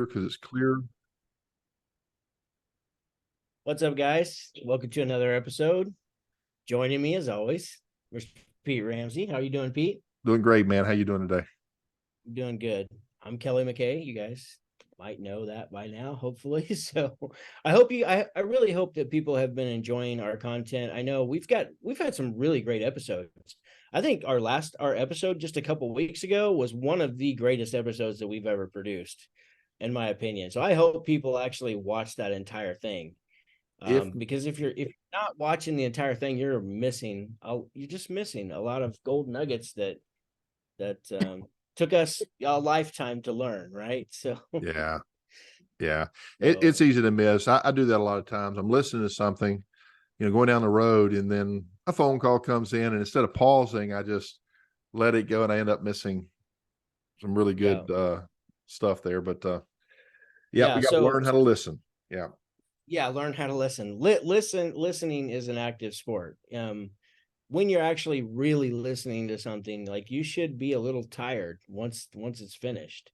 because it's clear. What's up, guys? Welcome to another episode. Joining me, as always, Mr. Pete Ramsey. How you doing, Pete? Doing great, man. How you doing today? Doing good. I'm Kelley McKay. You guys might know that by now, hopefully. So I really hope that people have been enjoying our content. I know we've had some really great episodes. I think our episode just a couple weeks ago was one of the greatest episodes that we've ever produced, in my opinion. So I hope people actually watch that entire thing. Because if you're not watching the entire thing, you're just missing a lot of gold nuggets that took us a lifetime to learn, right? So yeah, yeah, so, it's easy to miss. I do that a lot of times. I'm listening to something, going down the road, and then a phone call comes in, and instead of pausing, I just let it go, and I end up missing some really good stuff there. But we got to learn how to listen. Learn how to listen. Listening is an active sport. When you're actually really listening to something, like, you should be a little tired once it's finished,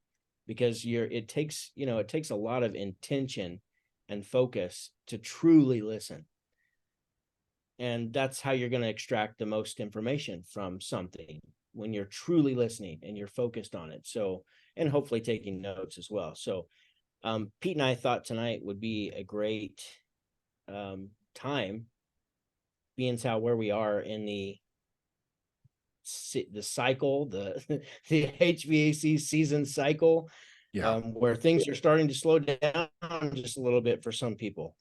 because it takes a lot of intention and focus to truly listen. And that's how you're going to extract the most information from something, when you're truly listening and you're focused on it. So, and hopefully taking notes as well. So Pete and I thought tonight would be a great time, being how where we are in the cycle, the the HVAC season cycle, where things are starting to slow down just a little bit for some people.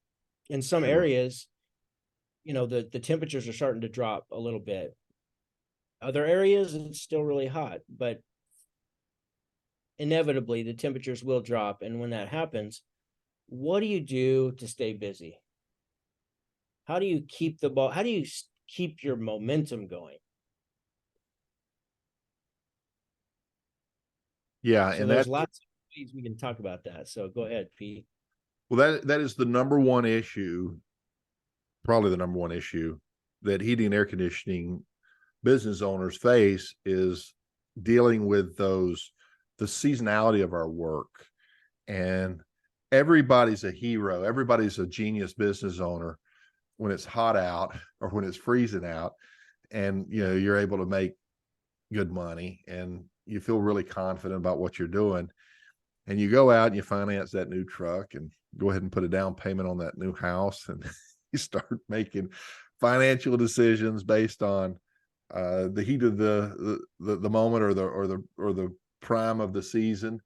In some areas, the temperatures are starting to drop a little bit. Other areas, it's still really hot, but inevitably the temperatures will drop. And when that happens, what do you do to stay busy? How do you keep keep your momentum going? Yeah. So there's lots of ways we can talk about that. So go ahead, Pete. Well, that is the number one issue, probably the number one issue that heating and air conditioning business owners face, is dealing with the seasonality of our work. And everybody's a hero. Everybody's a genius business owner when it's hot out or when it's freezing out, and you're able to make good money and you feel really confident about what you're doing, and you go out and you finance that new truck and go ahead and put a down payment on that new house, and you start making financial decisions based on the heat of the moment, or the prime of the season.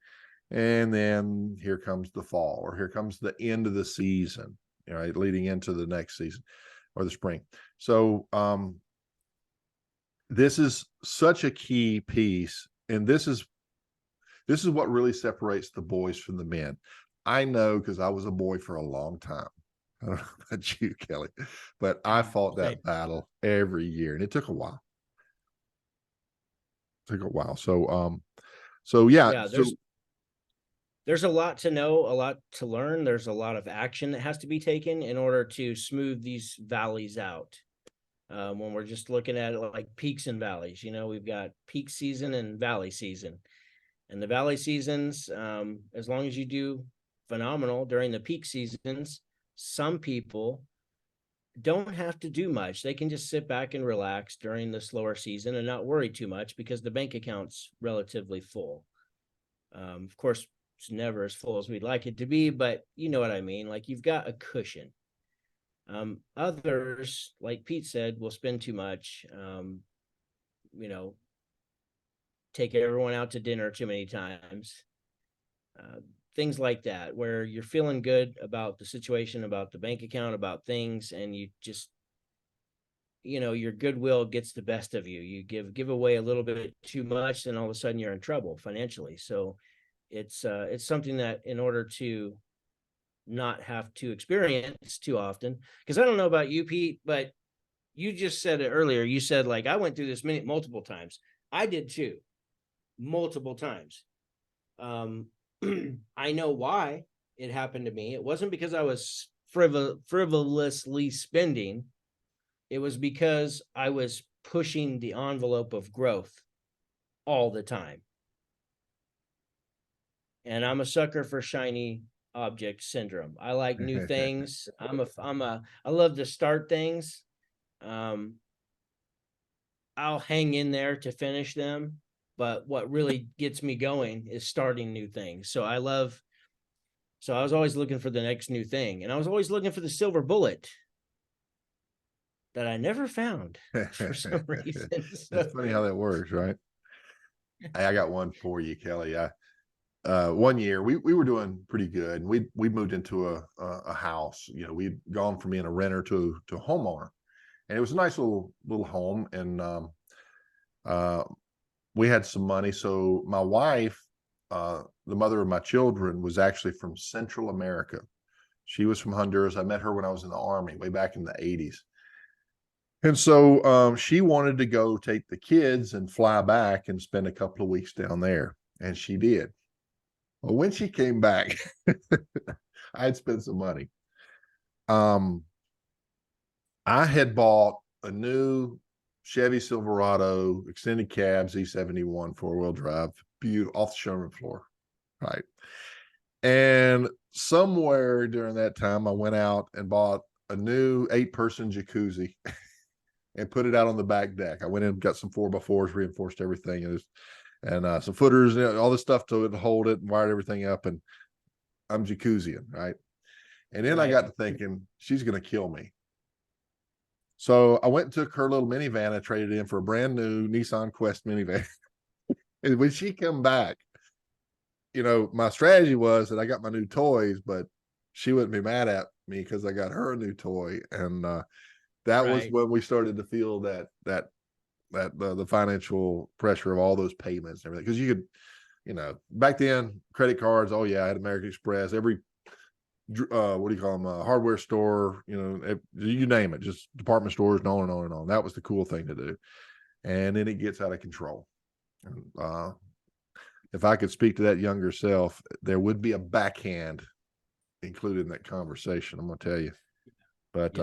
And then here comes the fall, or here comes the end of the season, right, leading into the next season or the spring. So this is such a key piece, and this is what really separates the boys from the men. I know, because I was a boy for a long time. I don't know about you, Kelley, but I fought that battle every year, and it took a while. There's a lot to know, a lot to learn. There's a lot of action that has to be taken in order to smooth these valleys out. When we're just looking at it like peaks and valleys, we've got peak season and valley season. And the valley seasons, as long as you do phenomenal during the peak seasons, some people don't have to do much. They can just sit back and relax during the slower season and not worry too much, because the bank account's relatively full. Of course, it's never as full as we'd like it to be, but you know what I mean? Like, you've got a cushion. Others, like Pete said, will spend too much, take everyone out to dinner too many times, things like that, where you're feeling good about the situation, about the bank account, about things, and you just, your goodwill gets the best of you. You give away a little bit too much, then all of a sudden you're in trouble financially. So it's something that, in order to not have to experience too often, because I don't know about you, Pete, but you just said it earlier. You said, like, I went through this multiple times. I did too, multiple times. I know why it happened to me. It wasn't because I was frivolously spending. It was because I was pushing the envelope of growth all the time. and I'm a sucker for shiny object syndrome. I like new things. I love to start things. I'll hang in there to finish them, but what really gets me going is starting new things. So I was always looking for the next new thing, and I was always looking for the silver bullet that I never found for some reason. It's funny how that works, right? Hey, I got one for you, Kelly. One year we were doing pretty good. We moved into a house. You know, we'd gone from being a renter to a homeowner, and it was a nice little home. And we had some money. So my wife, the mother of my children, was actually from Central America. She was from Honduras. I met her when I was in the Army way back in the 80s. And so she wanted to go take the kids and fly back and spend a couple of weeks down there. And she did. Well, when she came back, I had spent some money. I had bought a new Chevy Silverado extended cab Z71 4-wheel drive, beautiful, off the showroom floor, right? And somewhere during that time, I went out and bought a new 8-person jacuzzi and put it out on the back deck. I went in and got some 4x4s, reinforced everything, and some footers, you know, all this stuff to hold it, and wired everything up, and I'm jacuzziing, right? And then I got to thinking, she's going to kill me. So I went and took her little minivan. I traded in for a brand new Nissan Quest minivan. And when she come back, you know, my strategy was that I got my new toys, but she wouldn't be mad at me because I got her a new toy. And that was when we started to feel that the financial pressure of all those payments and everything. Because you could, you know, back then, credit cards, oh yeah, I had American Express, every what do you call them, hardware store, you know, you name it, just department stores, and on and on and on. That was the cool thing to do. And then it gets out of control. And if I could speak to that younger self, there would be a backhand included in that conversation, I'm gonna tell you. But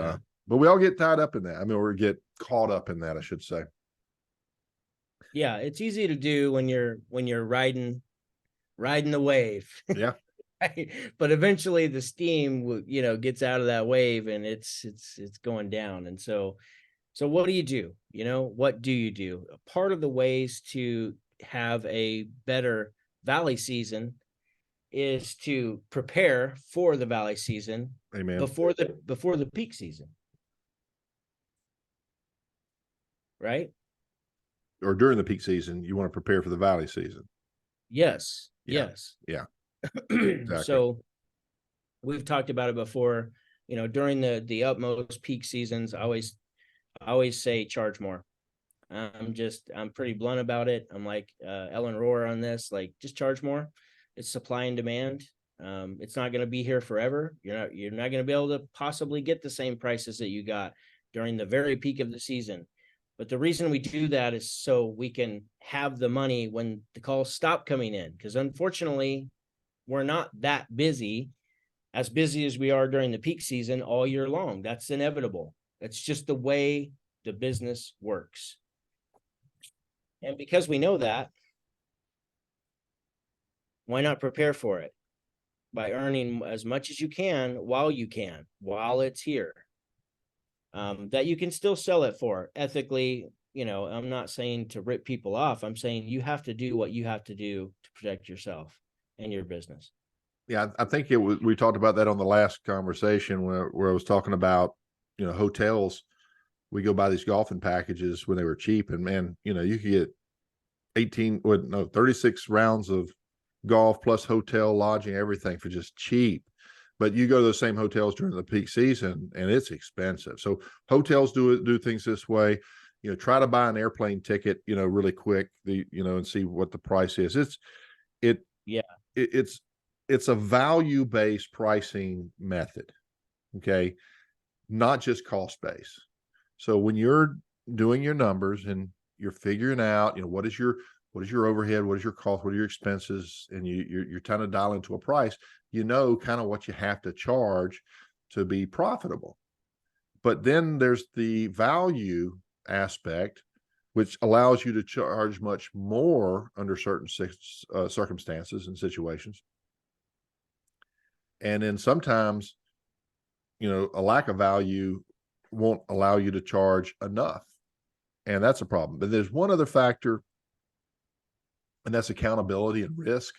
we all get tied up in that. I mean, or get caught up in that, I should say. Yeah, it's easy to do when you're riding the wave. Yeah. Right? But eventually the steam, you know, gets out of that wave, and it's going down. And so what do you do? You know, what do you do? Part of the ways to have a better valley season is to prepare for the valley season. Amen. Before the peak season. Right? Or during the peak season, you want to prepare for the valley season. Yes. Yeah. Yes. Yeah. Exactly. So we've talked about it before, you know, during the utmost peak seasons, I always say charge more. I'm pretty blunt about it. I'm like Ellen Rohr on this, like, just charge more. It's supply and demand. It's not going to be here forever. You're not going to be able to possibly get the same prices that you got during the very peak of the season. But the reason we do that is so we can have the money when the calls stop coming in. Because unfortunately, we're not that busy as we are during the peak season all year long. That's inevitable. It's just the way the business works. And because we know that, why not prepare for it by earning as much as you can while it's here, that you can still sell it for ethically. You know, I'm not saying to rip people off. I'm saying you have to do what you have to do to protect yourself and your business. Yeah, I think we talked about that on the last conversation where I was talking about, you know, hotels. We go buy these golfing packages when they were cheap, and man, you know, you could get 36 rounds of golf plus hotel, lodging, everything for just cheap. But you go to those same hotels during the peak season and it's expensive. So hotels do things this way. You know, try to buy an airplane ticket, you know, really quick, and see what the price is. It's a value-based pricing method. Okay. Not just cost-based. So when you're doing your numbers and you're figuring out, you know, what is your overhead, what is your cost, what are your expenses, and you're trying to dial into a price, you know, kind of what you have to charge to be profitable. But then there's the value aspect, which allows you to charge much more under certain circumstances and situations. And then sometimes, a lack of value won't allow you to charge enough. And that's a problem. But there's one other factor, and that's accountability and risk.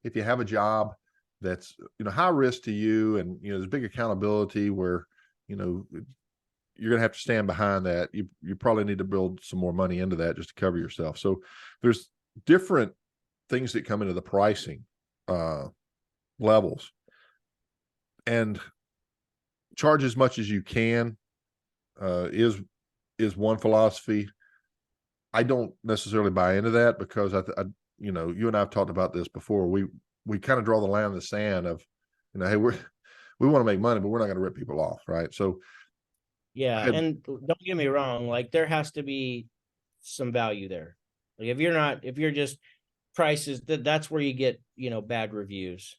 If you have a job that's, high risk to you, and, there's big accountability where, you're going to have to stand behind that. You probably need to build some more money into that just to cover yourself. So there's different things that come into the pricing levels, and charge as much as you can is one philosophy. I don't necessarily buy into that, because you and I've talked about this before. We kind of draw the line in the sand of, hey, we want to make money, but we're not going to rip people off, right? So Yeah, and don't get me wrong, like there has to be some value there. Like if you're just prices, that's where you get, bad reviews.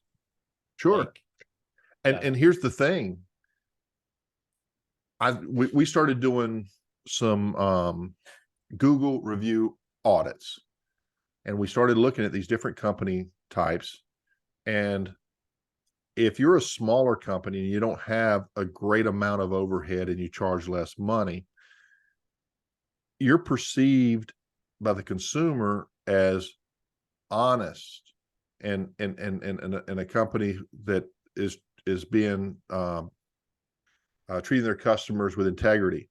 sure. Like, And here's the thing. We started doing some Google review audits, and we started looking at these different company types. And if you're a smaller company and you don't have a great amount of overhead and you charge less money, you're perceived by the consumer as honest, and a company that is being treating their customers with integrity,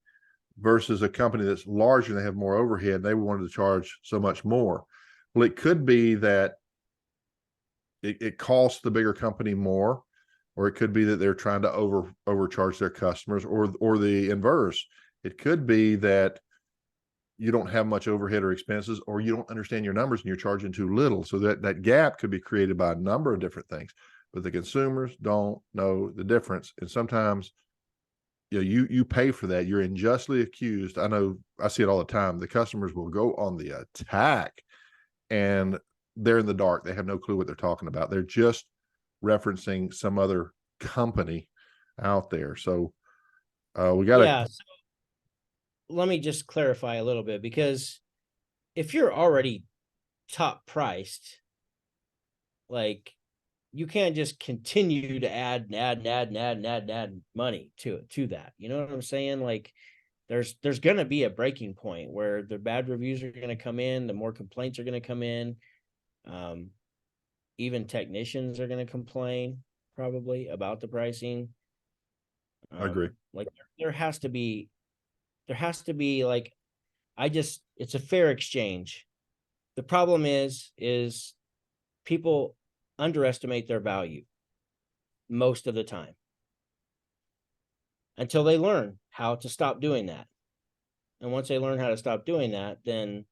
versus a company that's larger and they have more overhead and they wanted to charge so much more. Well, it could be that it costs the bigger company more, or it could be that they're trying to overcharge their customers, or the inverse. It could be that you don't have much overhead or expenses, or you don't understand your numbers and you're charging too little. So that gap could be created by a number of different things, but the consumers don't know the difference. And sometimes, you pay for that. You're unjustly accused. I know, I see it all the time. The customers will go on the attack, and they're in the dark. They have no clue what they're talking about. They're just referencing some other company out there. So we got to. yeah. So let me just clarify a little bit, because if you're already top priced, like you can't just continue to add money to that. You know what I'm saying? Like there's going to be a breaking point where the bad reviews are going to come in, the more complaints are going to come in. Even technicians are going to complain probably about the pricing. I agree. Like there has to be like, it's a fair exchange. The problem is people underestimate their value most of the time, until they learn how to stop doing that. And once they learn how to stop doing that, then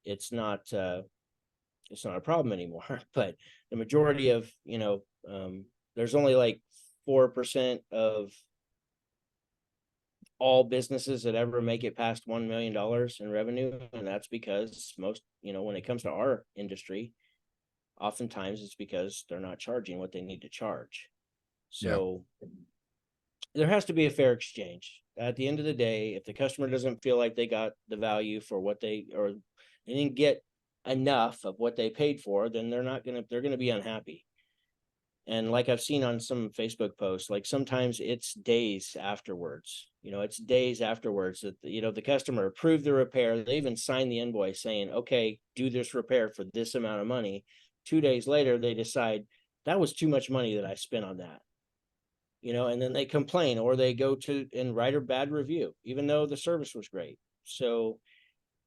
it's not a problem anymore. But the majority of, there's only like 4% of all businesses that ever make it past $1 million in revenue. And that's because most, when it comes to our industry, oftentimes it's because they're not charging what they need to charge. So there has to be a fair exchange. At the end of the day, if the customer doesn't feel like they got the value for what they didn't get enough of what they paid for, then they're going to be unhappy. And like I've seen on some Facebook posts, like sometimes it's days afterwards, that, the customer approved the repair. They even signed the invoice saying, okay, do this repair for this amount of money. 2 days later, they decide that was too much money that I spent on that, and then they complain, or they go to and write a bad review, even though the service was great. So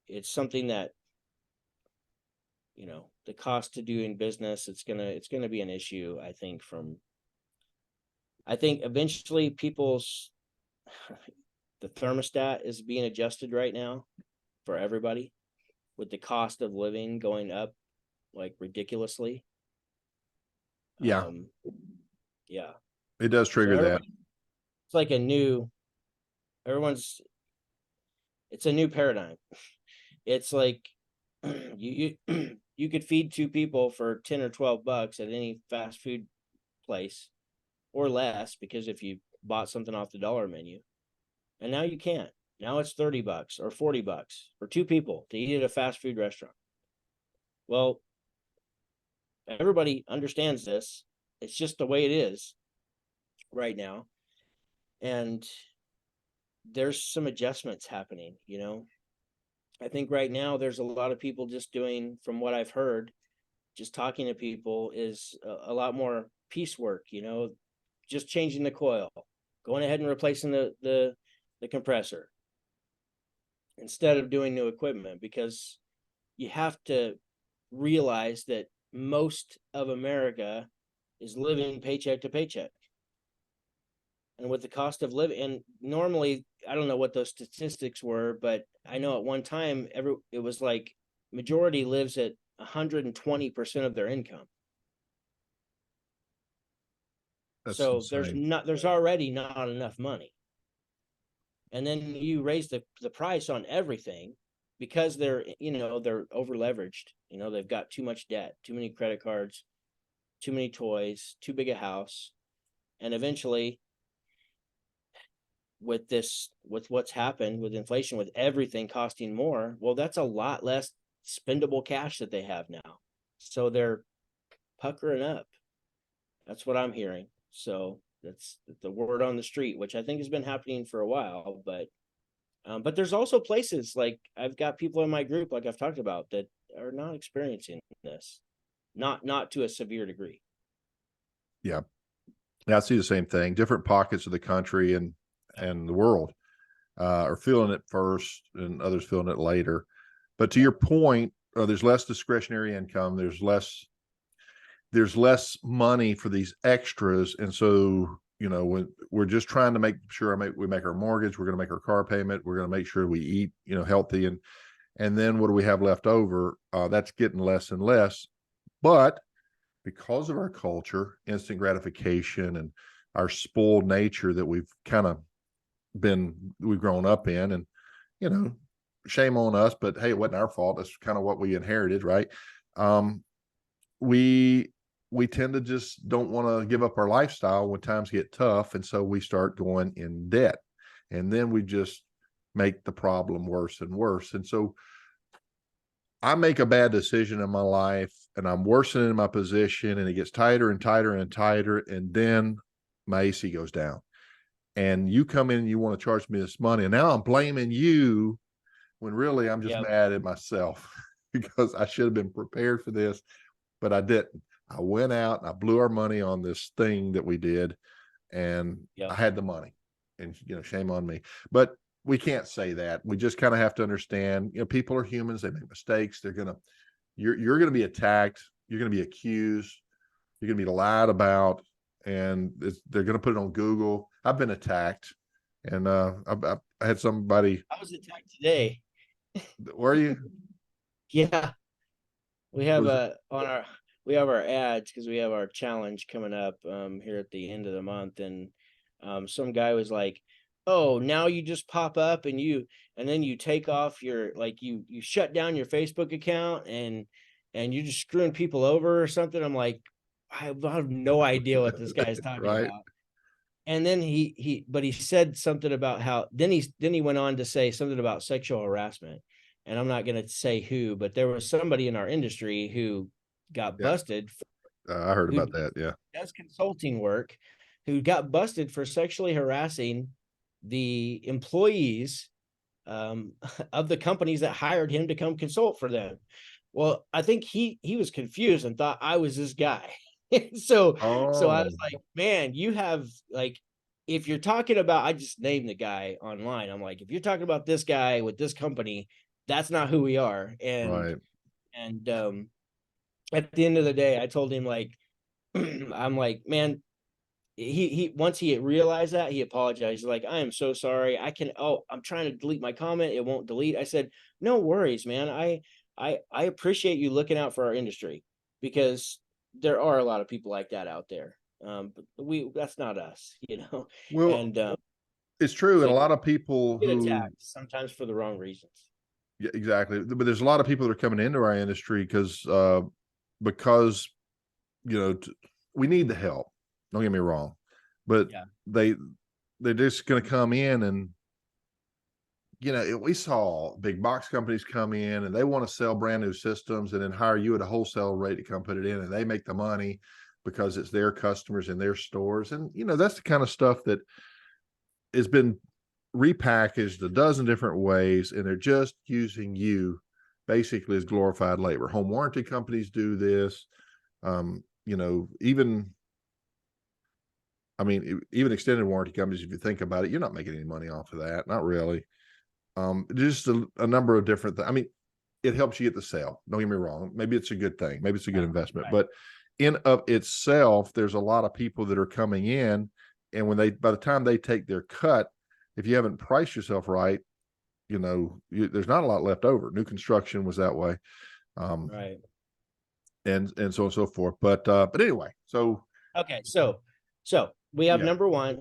it's something that, the cost to doing business, it's gonna be an issue. I think eventually the thermostat is being adjusted right now for everybody, with the cost of living going up like ridiculously. Yeah. Yeah. It does trigger that. It's like it's a new paradigm. It's like you you could feed 2 people for 10 or $12 at any fast food place, or less, because if you bought something off the dollar menu, and now you can't. Now it's $30 or $40 for 2 people to eat at a fast food restaurant. Well, everybody understands this. It's just the way it is. right now. And there's some adjustments happening, I think right now there's a lot of people just doing, from what I've heard, just talking to people, is a lot more piecework, just changing the coil, going ahead and replacing the compressor instead of doing new equipment, because you have to realize that most of America is living paycheck to paycheck. And with the cost of living, and normally, I don't know what those statistics were, but I know at one time it was like majority lives at 120% of their income. That's So insane. there's already not enough money. And then you raise the price on everything because they're over leveraged. They've got too much debt, too many credit cards, too many toys, too big a house. And eventually, with what's happened with inflation, with everything costing more, well, that's a lot less spendable cash that they have now. So they're puckering up. That's what I'm hearing. So that's the word on the street, which I think has been happening for a while. But there's also places, like I've got people in my group, like I've talked about, that are not experiencing this, not to a severe degree. Yeah. I see the same thing. Different pockets of the country and the world are feeling it first, and others feeling it later. But to your point, there's less discretionary income. There's less money for these extras, and so when we're just trying to make sure we make our mortgage, we're going to make our car payment, we're going to make sure we eat healthy, and then what do we have left over? That's getting less and less. But because of our culture, instant gratification, and our spoiled nature that we've grown up in, and shame on us, but hey, it wasn't our fault. That's kind of what we inherited, right? We tend to just don't want to give up our lifestyle when times get tough, and so we start going in debt, and then we just make the problem worse and worse. And so I make a bad decision in my life, and I'm worsening my position, and it gets tighter and tighter and tighter, and then my AC goes down, and you come in and you want to charge me this money, and now I'm blaming you when really I'm just mad at myself because I should have been prepared for this, but I didn't. I went out and I blew our money on this thing that we did, and I had the money, and shame on me. But we can't say that. We just kind of have to understand, people are humans. They make mistakes. You're going to be attacked. You're going to be accused. You're going to be lied about, and they're going to put it on Google. I've been attacked, and I had somebody. I was attacked today. Were you? Yeah. We have we have our ads, because we have our challenge coming up here at the end of the month, and some guy was like, "Oh, now you just pop up and then you take off your, like, you shut down your Facebook account and you're just screwing people over or something." I'm like, I have no idea what this guy is talking Right. about. And then he said something about how, then he went on to say something about sexual harassment. And I'm not going to say who, but there was somebody in our industry who got busted. I heard about that. Yeah. Does consulting work, who got busted for sexually harassing the employees of the companies that hired him to come consult for them. Well, I think he was confused and thought I was this guy. So I was like, man, you have, like, if you're talking about, I just named the guy online. I'm like, if you're talking about this guy with this company, that's not who we are. And at the end of the day, I told him, like, I'm like, man, he once he realized that, he apologized. He's like, I am so sorry. I'm trying to delete my comment. It won't delete. I said, no worries, man. I appreciate you looking out for our industry, because there are a lot of people like that out there. But that's not us, Well, and it's true. so And a lot of people get who, attacked sometimes for the wrong reasons. yeah, exactly. But there's a lot of people that are coming into our industry because we need the help. Don't get me wrong, but they're just going to come in, and we saw big box companies come in and they want to sell brand new systems and then hire you at a wholesale rate to come put it in, and they make the money. because it's their customers in their stores. And, that's the kind of stuff that has been repackaged a dozen different ways, and they're just using you basically as glorified labor. Home warranty companies do this. Even even extended warranty companies, if you think about it, you're not making any money off of that. Not really. Just a number of different things. It helps you get the sale. Don't get me wrong. Maybe it's a good thing. Maybe it's a good investment, but in of itself, there's a lot of people that are coming in, and by the time they take their cut, if you haven't priced yourself right, there's not a lot left over. New construction was that way. Right. And so on and so forth. But anyway, so. Okay. So we have Yeah. number one,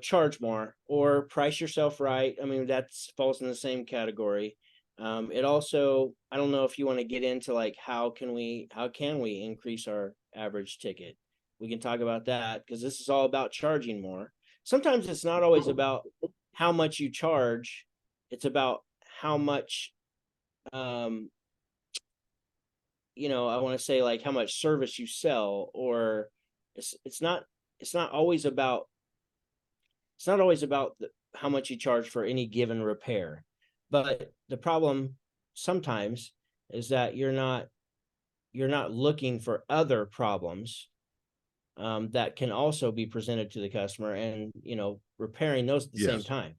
charge more or price yourself right. That falls in the same category. It also, I don't know if you want to get into like, how can we increase our average ticket? We can talk about that, because this is all about charging more. Sometimes it's not always about how much you charge. It's about how much, I want to say like how much service you sell, or it's not always about how much you charge for any given repair. But the problem sometimes is that you're not looking for other problems that can also be presented to the customer, and repairing those at the same time.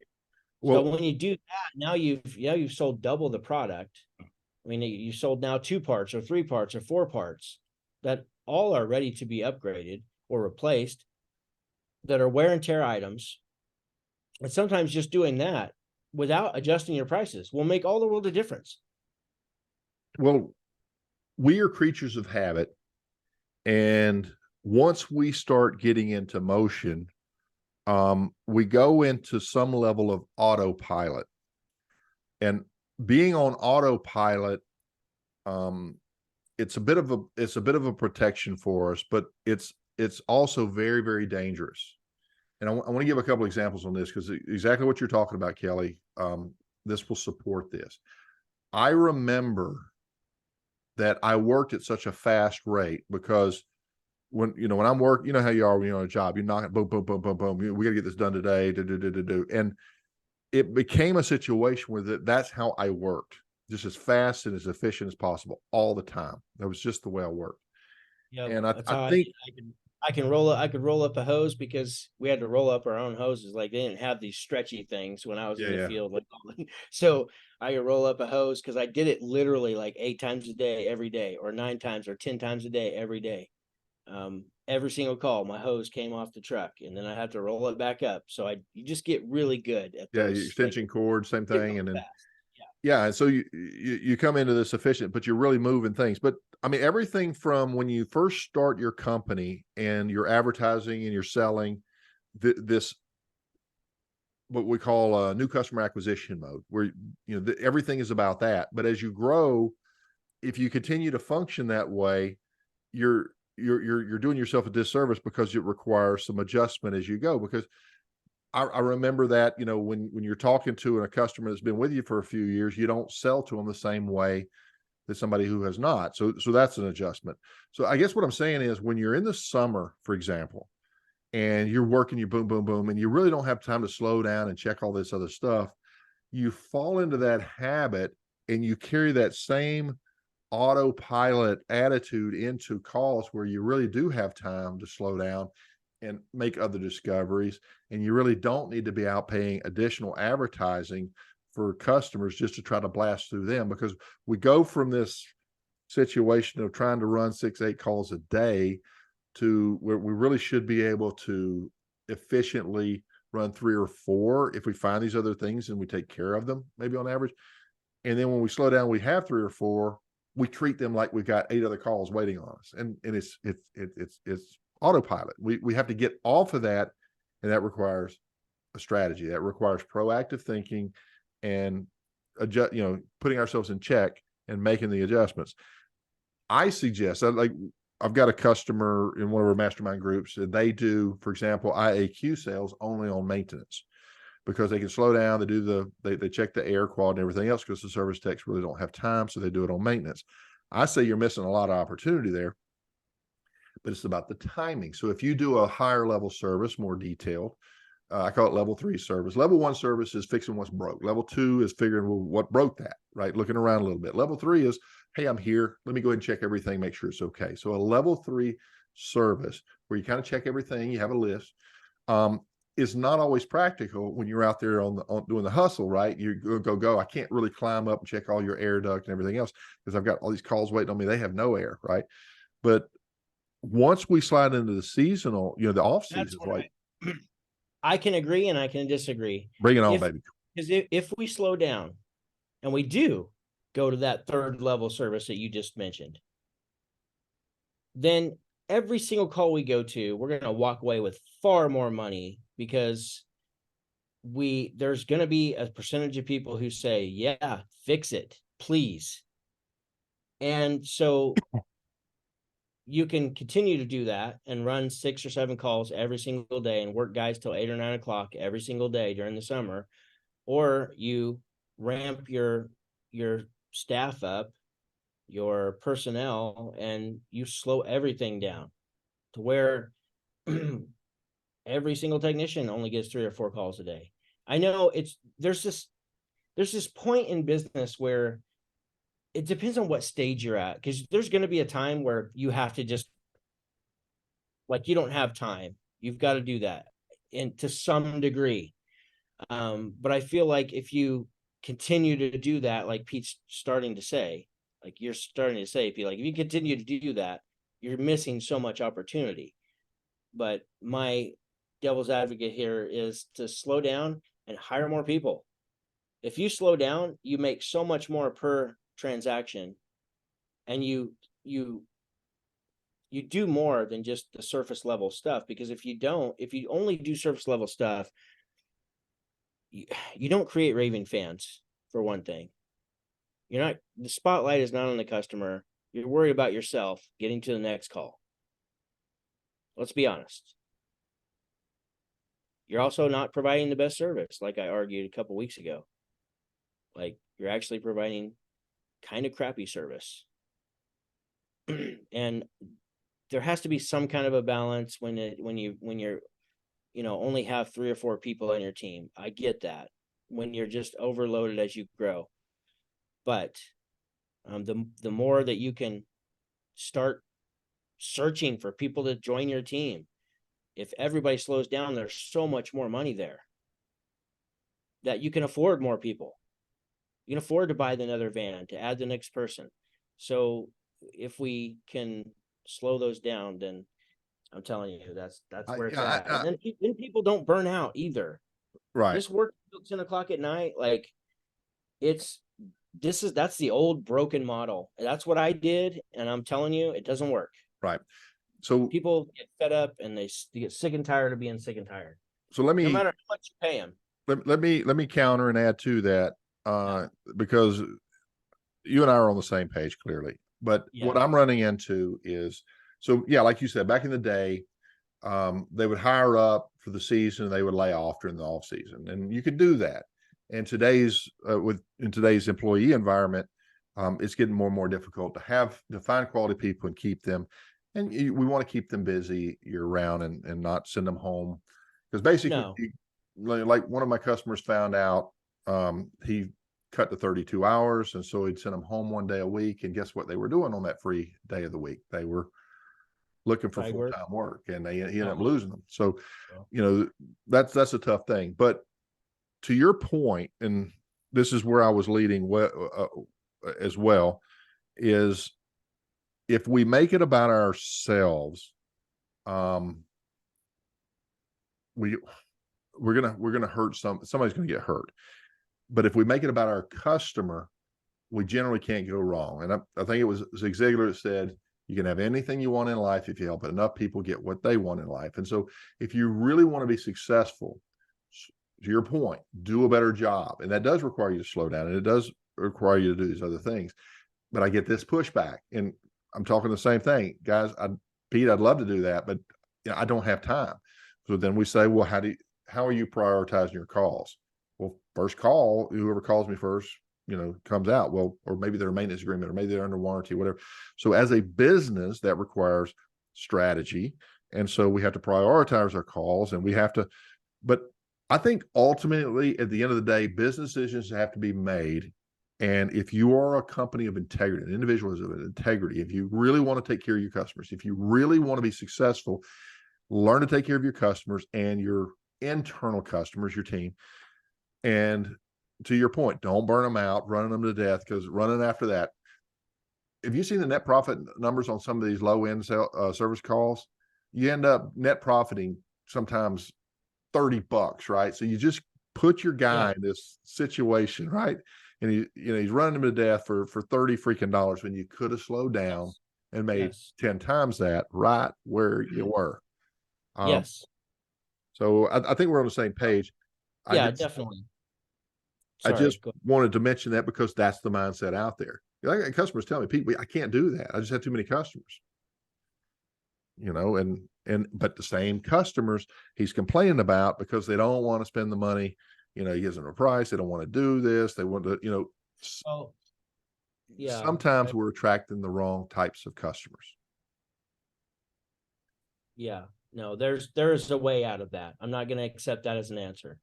Well, so when you do that, now you've sold double the product. You sold now 2 parts or 3 parts or 4 parts that all are ready to be upgraded or replaced, that are wear and tear items. And sometimes just doing that without adjusting your prices will make all the world of difference. Well, we are creatures of habit. And once we start getting into motion, we go into some level of autopilot. And being on autopilot, it's a bit of a protection for us, but it's also very, very dangerous. And I want to give a couple examples on this, because exactly what you're talking about, Kelley, this will support this. I remember that I worked at such a fast rate, because when I'm working, how you are when you're on a job, you're knocking boom, boom, boom, boom, boom. We got to get this done today. Do. And it became a situation where that's how I worked, just as fast and as efficient as possible all the time. That was just the way I worked. Yeah, and that's I how think I could roll up a hose, because we had to roll up our own hoses. Like, they didn't have these stretchy things when I was in the field. So I could roll up a hose, because I did it literally like 8 times a day, every day, or 9 times or 10 times a day, every day. Every single call, my hose came off the truck, and then I had to roll it back up. So you just get really good at those extension cord, same thing. And then fast. and so you come into this efficient, but you're really moving things. But everything from when you first start your company and you're advertising and you're selling this, what we call new customer acquisition mode, where everything is about that. But as you grow, if you continue to function that way, you're doing yourself a disservice, because it requires some adjustment as you go. Because I remember that, when you're talking to a customer that's been with you for a few years, you don't sell to them the same way that somebody who has not. So that's an adjustment. So I guess what I'm saying is, when you're in the summer, for example, and you're working, you boom, boom, boom, and you really don't have time to slow down and check all this other stuff, you fall into that habit, and you carry that same autopilot attitude into calls where you really do have time to slow down and make other discoveries. And you really don't need to be out paying additional advertising for customers just to try to blast through them, because we go from this situation of trying to run 6-8 calls a day to where we really should be able to efficiently run 3 or 4 if we find these other things and we take care of them, maybe on average. And then when we slow down, we have 3 or 4, we treat them like we've got 8 other calls waiting on us. And it's autopilot. We have to get off of that. And that requires a strategy. That requires proactive thinking and adjust, putting ourselves in check and making the adjustments. I suggest, I've got a customer in one of our mastermind groups, and they do, for example, IAQ sales only on maintenance, because they can slow down. They check the air quality and everything else, because the service techs really don't have time. So they do it on maintenance. I say you're missing a lot of opportunity there. but it's about the timing. So if you do a higher level service, more detailed, I call it level 3 service. Level 1 service is fixing what's broke. Level 2 is figuring, well, what broke that, right? Looking around a little bit. Level 3 is, hey, I'm here. Let me go ahead and check everything, make sure it's okay. So a level 3 service where you kind of check everything, you have a list, is not always practical when you're out there on doing the hustle, right? You go. I can't really climb up and check all your air duct and everything else because I've got all these calls waiting on me. They have no air, right? But once we slide into the seasonal, the off season, right? I can agree and I can disagree. Bring it on, baby. Because if we slow down and we do go to that third level service that you just mentioned, then every single call we go to, we're going to walk away with far more money because there's going to be a percentage of people who say, yeah, fix it, please. And so you can continue to do that and run 6 or 7 calls every single day and work guys till 8 or 9 o'clock every single day during the summer, or you ramp your staff up, your personnel, and you slow everything down to where every single technician only gets 3 or 4 calls a day. I know there's this point in business where it depends on what stage you're at, because there's going to be a time where you have to just, like, you don't have time. You've got to do that, and to some degree. But I feel like if you continue to do that, like Pete's starting to say, like you're starting to say, if you continue to do that, you're missing so much opportunity. But my devil's advocate here is to slow down and hire more people. If you slow down, you make so much more per transaction, and you do more than just the surface level stuff. Because if you only do surface level stuff, you don't create raving fans, for one thing. The spotlight is not on the customer. You're worried about yourself getting to the next call. Let's be honest. You're also not providing the best service, like I argued a couple weeks ago. Like, you're actually providing kind of crappy service. And there has to be some kind of a balance when you're only have 3 or 4 people on your team. I get that, when you're just overloaded as you grow. But the more that you can start searching for people to join your team, if everybody slows down, there's so much more money there that you can afford more people. You can afford to buy another van to add the next person. So if we can slow those down, then I'm telling you, that's where it's at. And then people don't burn out either. Right. This work till 10 o'clock at night, like, that's the old broken model. That's what I did, and I'm telling you, it doesn't work. Right. So people get fed up and they get sick and tired of being sick and tired. So no matter how much you pay them. Let me counter and add to that, because you and I are on the same page clearly. But what I'm running into is, so yeah, like you said, back in the day, they would hire up for the season, and they would lay off during the off season, and you could do that. And in today's employee environment, it's getting more and more difficult to find quality people and keep them. And we want to keep them busy year round and not send them home, because basically, like one of my customers found out, he cut to 32 hours, and so he'd send them home 1 day a week. And guess what they were doing on that free day of the week? They were looking for full-time work, and he ended up losing them. So, that's a tough thing. But to your point, and this is where I was leading as well, is if we make it about ourselves, we're gonna hurt somebody's gonna get hurt. But if we make it about our customer, we generally can't go wrong. And I think it was Zig Ziglar that said, you can have anything you want in life if you help enough people get what they want in life. And so if you really want to be successful, to your point, do a better job. And that does require you to slow down, and it does require you to do these other things. But I get this pushback, and I'm talking the same thing, guys. Pete, I'd love to do that, but I don't have time. So then we say, well, how are you prioritizing your calls? Well, first call, whoever calls me first, comes out. Well, or maybe they're a maintenance agreement, or maybe they're under warranty, whatever. So as a business, that requires strategy. And so we have to prioritize our calls, and we have to, but I think ultimately at the end of the day, business decisions have to be made. And if you are a company of integrity, an individual of integrity, if you really want to take care of your customers, if you really want to be successful, learn to take care of your customers and your internal customers, your team. And to your point, don't burn them out, running them to death, because running after that. Have you seen the net profit numbers on some of these low end service calls? You end up net profiting sometimes $30, right? So you just put your guy in this situation, right? And he's running him to death for 30 freaking dollars when you could have slowed down and made 10 times that right where you were. Yes. So I think we're on the same page. Definitely. I just wanted to mention that because that's the mindset out there. I got customers telling me, Pete, I can't do that. I just have too many customers. But the same customers he's complaining about because they don't want to spend the money. He gives them a price. They don't want to do this. They want to, sometimes we're attracting the wrong types of customers. Yeah, no, there's a way out of that. I'm not going to accept that as an answer.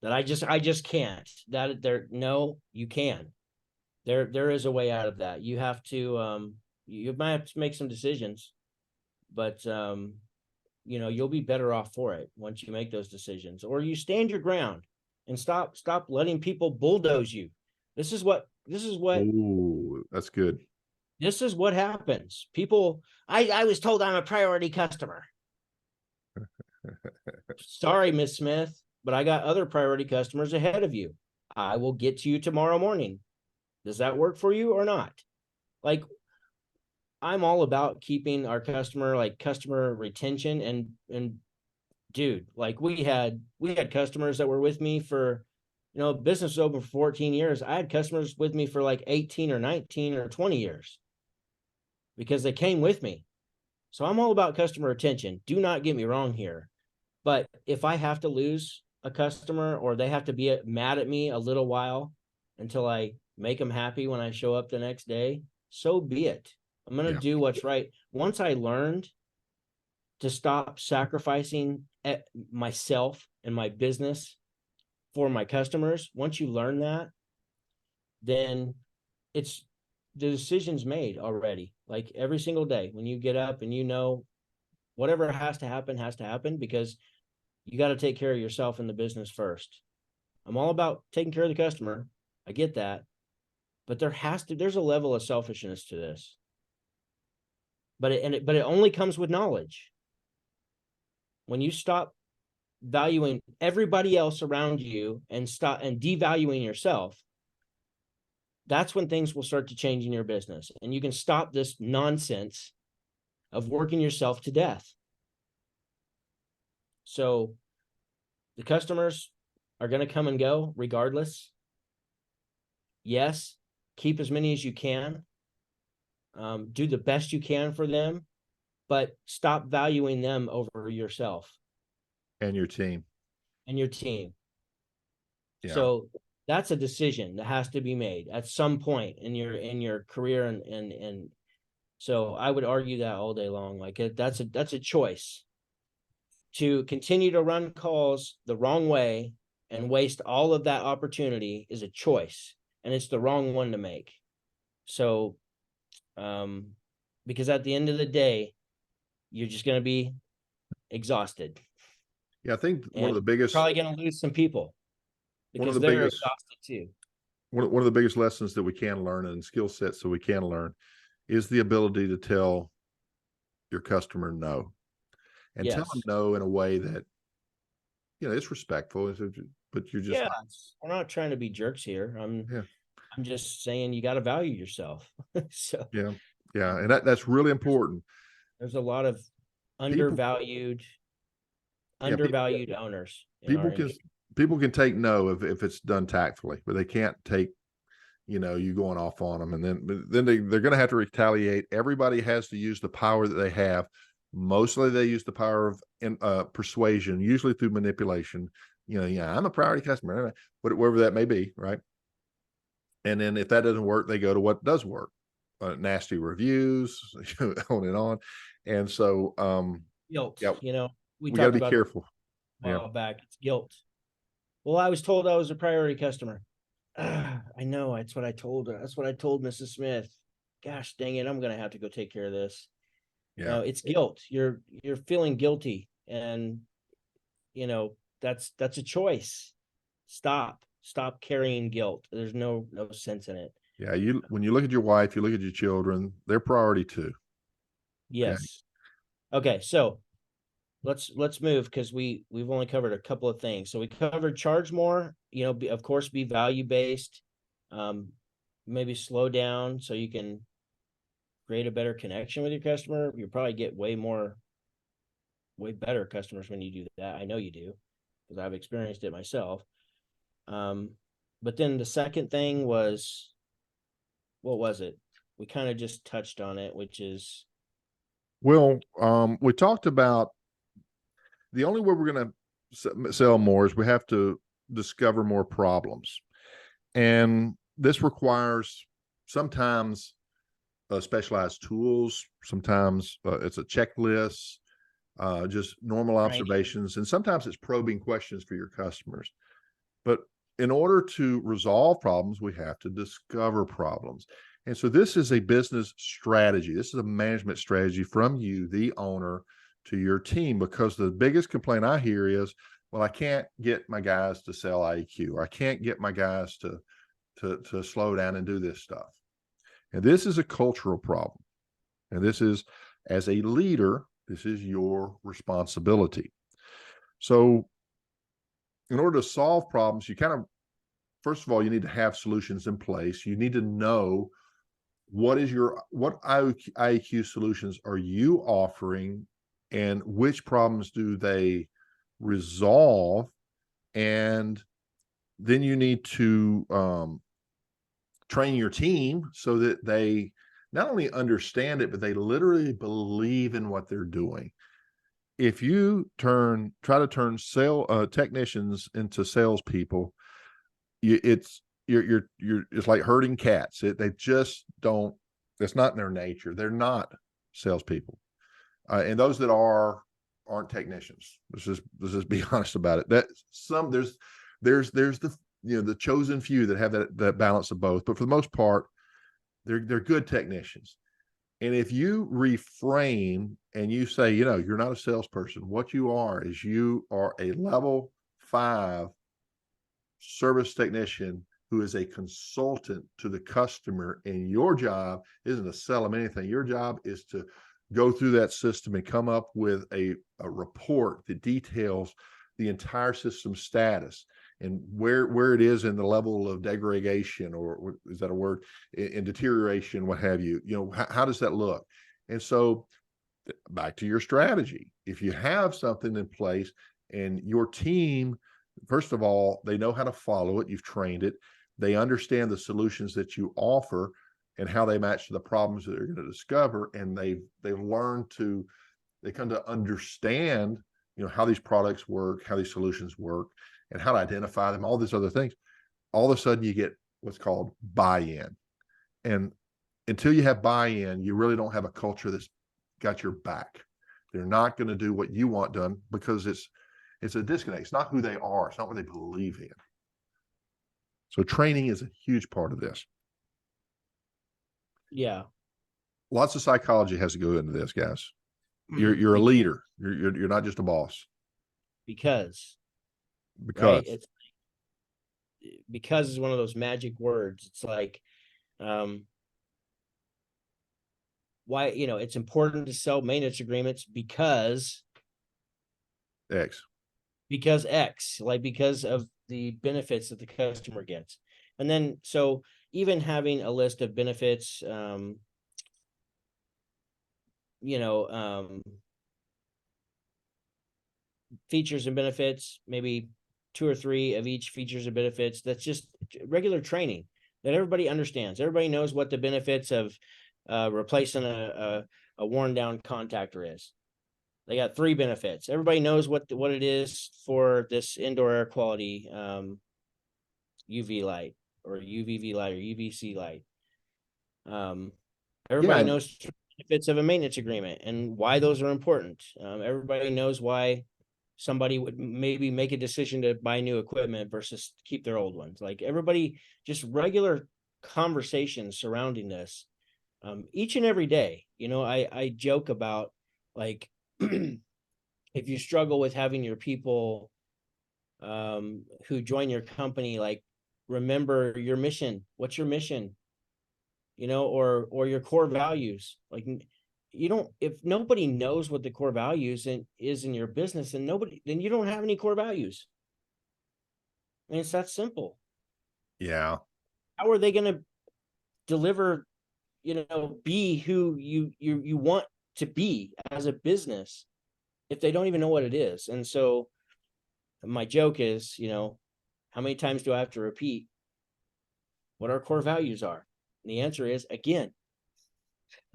That I just can't. No, you can. There is a way out of that. You have to, you might have to make some decisions, but you'll be better off for it once you make those decisions, or you stand your ground and stop letting people bulldoze you. This is what. Ooh, that's good. This is what happens. People, I was told I'm a priority customer. Sorry, Miss Smith, but I got other priority customers ahead of you. I will get to you tomorrow morning. Does that work for you or not? Like, I'm all about keeping our customer retention, and dude, like we had customers that were with me for, business was open for 14 years. I had customers with me for like 18 or 19 or 20 years because they came with me. So I'm all about customer retention. Do not get me wrong here. But if I have to lose a customer, or they have to be mad at me a little while until I make them happy when I show up the next day, so be it. I'm going to do what's right. Once I learned to stop sacrificing myself and my business for my customers, once you learn that, then it's the decision's made already. Like every single day when you get up and whatever has to happen, because you got to take care of yourself in the business first. I'm all about taking care of the customer. I get that. But there's a level of selfishness to this. But it only comes with knowledge. When you stop valuing everybody else around you and stop and devaluing yourself, that's when things will start to change in your business. And you can stop this nonsense of working yourself to death. So the customers are going to come and go regardless. Yes, keep as many as you can. Do the best you can for them, but stop valuing them over yourself. And your team. Yeah. So that's a decision that has to be made at some point in your career. And so I would argue that all day long. Like that's a choice. To continue to run calls the wrong way and waste all of that opportunity is a choice, and it's the wrong one to make. So, because at the end of the day, you're just going to be exhausted. Yeah, I think one of the biggest, probably going to lose some people because they're exhausted too. One of the biggest lessons that we can learn, and skill sets that we can learn, is the ability to tell your customer no. And tell them no in a way that, it's respectful, but you're just we're not trying to be jerks here. I'm just saying you got to value yourself. So and that's really important. There's a lot of undervalued owners. People can take no if it's done tactfully, but they can't take, you going off on them, and then they're going to have to retaliate. Everybody has to use the power that they have. Mostly they use the power of persuasion, usually through manipulation. I'm a priority customer, whatever that may be, right? And then if that doesn't work, they go to what does work. nasty reviews, on and on. And so, Guilt, yeah, we we got to talked be about it careful. a Yeah. while back. It's guilt. Well, I was told I was a priority customer. I know, that's what I told her. That's what I told Mrs. Smith. Gosh dang it, I'm gonna have to go take care of this. Yeah. It's guilt. You're feeling guilty, and that's a choice. Stop carrying guilt. There's no sense in it. Yeah. When you look at your wife, you look at your children, they're priority too. Okay. Yes. Okay, so let's move, because we've only covered a couple of things. So we covered charge more, of course, be value based, maybe slow down so you can create a better connection with your customer. You'll probably get way better customers when you do that. I know you do, because I've experienced it myself. But then the second thing was, what was it? We kind of just touched on it, which is, Well, we talked about the only way we're going to sell more is we have to discover more problems. And this requires sometimes specialized tools. Sometimes it's a checklist, just normal training. observations. And sometimes it's probing questions for your customers. But in order to resolve problems, we have to discover problems. And so this is a business strategy. This is a management strategy from you, the owner, to your team, because the biggest complaint I hear is, well, I can't get my guys to sell IEQ, or I can't get my guys to slow down and do this stuff. And this is a cultural problem. And this is, as a leader, this is your responsibility. So in order to solve problems, you kind of, first of all, you need to have solutions in place. You need to know what IEQ solutions are you offering, and which problems do they resolve. And then you need to train your team so that they not only understand it, but they literally believe in what they're doing. If you try to turn technicians into salespeople, it's like herding cats. They just don't. It's not in their nature. They're not salespeople, and those that aren't technicians. Let's just be honest about it. That there's the the chosen few that have that balance of both, but for the most part, they're good technicians. And if you reframe and you say, you're not a salesperson, what you are is you are a level 5 service technician who is a consultant to the customer, and your job isn't to sell them anything. Your job is to go through that system and come up with a report that details the entire system status and where it is in the level of degradation, or is that a word, in deterioration, what have you. How does that look? And so back to your strategy, if you have something in place and your team, first of all, they know how to follow it, you've trained it, they understand the solutions that you offer and how they match to the problems that they're going to discover, and they've learned to, they come to understand how these products work, how these solutions work, and how to identify them, all these other things. All of a sudden you get what's called buy-in. And until you have buy-in, you really don't have a culture that's got your back. They're not going to do what you want done because it's a disconnect. It's not who they are. It's not what they believe in. So training is a huge part of this. Yeah. Lots of psychology has to go into this, guys. You're a leader. You're not just a boss. Because Because right, because is one of those magic words. It's like, why, it's important to sell maintenance agreements because X. Like because of the benefits that the customer gets. And then, so even having a list of benefits, features and benefits, maybe 2 or 3 of each features and benefits. That's just regular training that everybody understands. Everybody knows what the benefits of replacing a worn down contactor is. They got 3 benefits. Everybody knows what it is for this indoor air quality UV light or UVV light or UVC light. Everybody knows the benefits of a maintenance agreement and why those are important. Everybody knows why somebody would maybe make a decision to buy new equipment versus keep their old ones. Like everybody, just regular conversations surrounding this, each and every day. I joke about, like, if you struggle with having your people who join your company, like, remember your mission. What's your mission? Or your core values. Like, if nobody knows what the core values is in your business, then you don't have any core values. I mean, it's that simple. Yeah. How are they going to deliver, be who you want to be as a business if they don't even know what it is? And so my joke is, how many times do I have to repeat what our core values are? And the answer is again,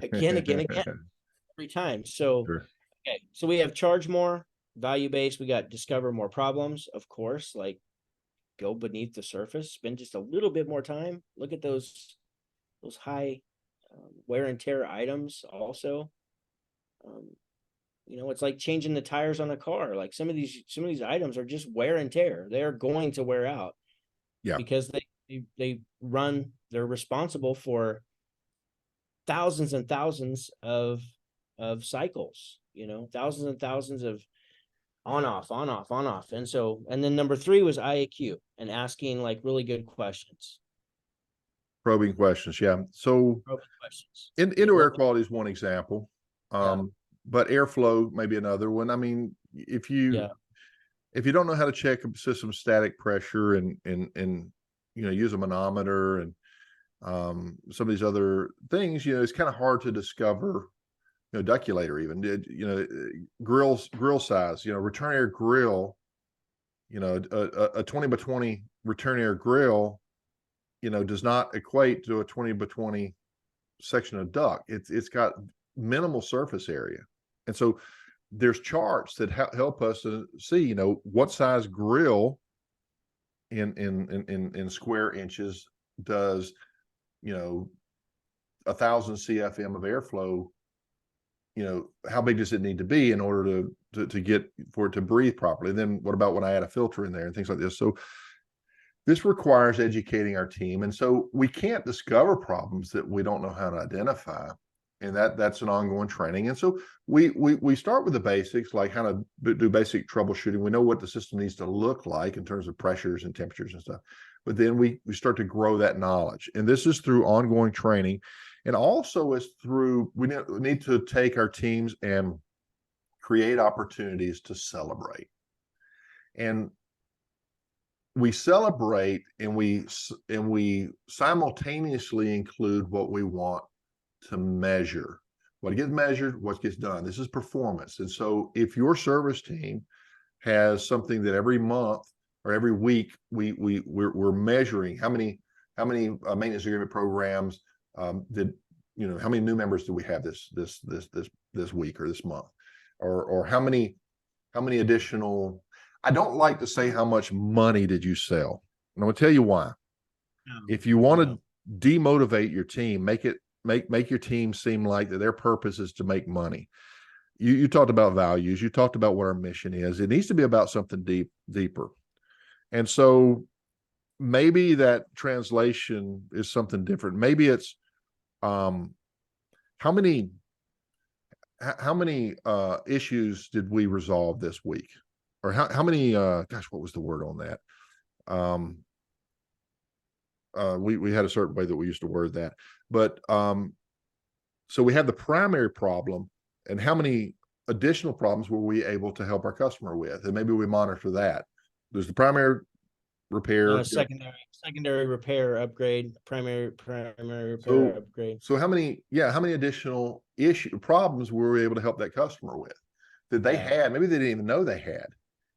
again, every time. So, Sure. okay, so we have charge more, value-based. We got discover more problems, of course, like go beneath the surface, spend just a little bit more time. Look at those high wear and tear items also. It's like changing the tires on a car. Like some of these items are just wear and tear. They're going to wear out. Yeah. Because they're responsible for thousands and thousands of cycles, thousands and thousands of on off. And then number 3 was IAQ and asking like really good questions. Probing questions. Yeah. So Questions. indoor air quality is one example. But airflow may be another one. I mean, if you don't know how to check a system static pressure and use a manometer and some of these other things, it's kind of hard to discover, duculator even, grill size, return air grill, a 20 by 20 return air grill, does not equate to a 20 by 20 section of duct. It's got minimal surface area. And so there's charts that help us to see, what size grill in square inches does, 1,000 CFM of airflow, how big does it need to be in order to get for it to breathe properly? And then what about when I add a filter in there and things like this? So this requires educating our team. And so we can't discover problems that we don't know how to identify. And that's an ongoing training. And so we start with the basics, like how to do basic troubleshooting. We know what the system needs to look like in terms of pressures and temperatures and stuff. But then we start to grow that knowledge. And this is through ongoing training. And also is through, we need to take our teams and create opportunities to celebrate. And we celebrate and we simultaneously include what we want to measure. What gets measured, what gets done. This is performance. And so if your service team has something that every month or every week we're measuring how many maintenance agreement programs how many new members do we have this week or this month, or how many additional. I don't like to say how much money did you sell, and I'm going to tell you why. If you want to demotivate your team, make your team seem like that their purpose is to make money. You talked about values. You talked about what our mission is. It needs to be about something deeper. And so maybe that translation is something different. Maybe it's how many issues did we resolve this week? Or how many gosh, what was the word on that? We had a certain way that we used to word that. But so we have the primary problem, and how many additional problems were we able to help our customer with? And maybe we monitor that. There's the primary repair, secondary repair upgrade, primary repair upgrade. So how many additional problems were we able to help that customer with that they had? Maybe they didn't even know they had.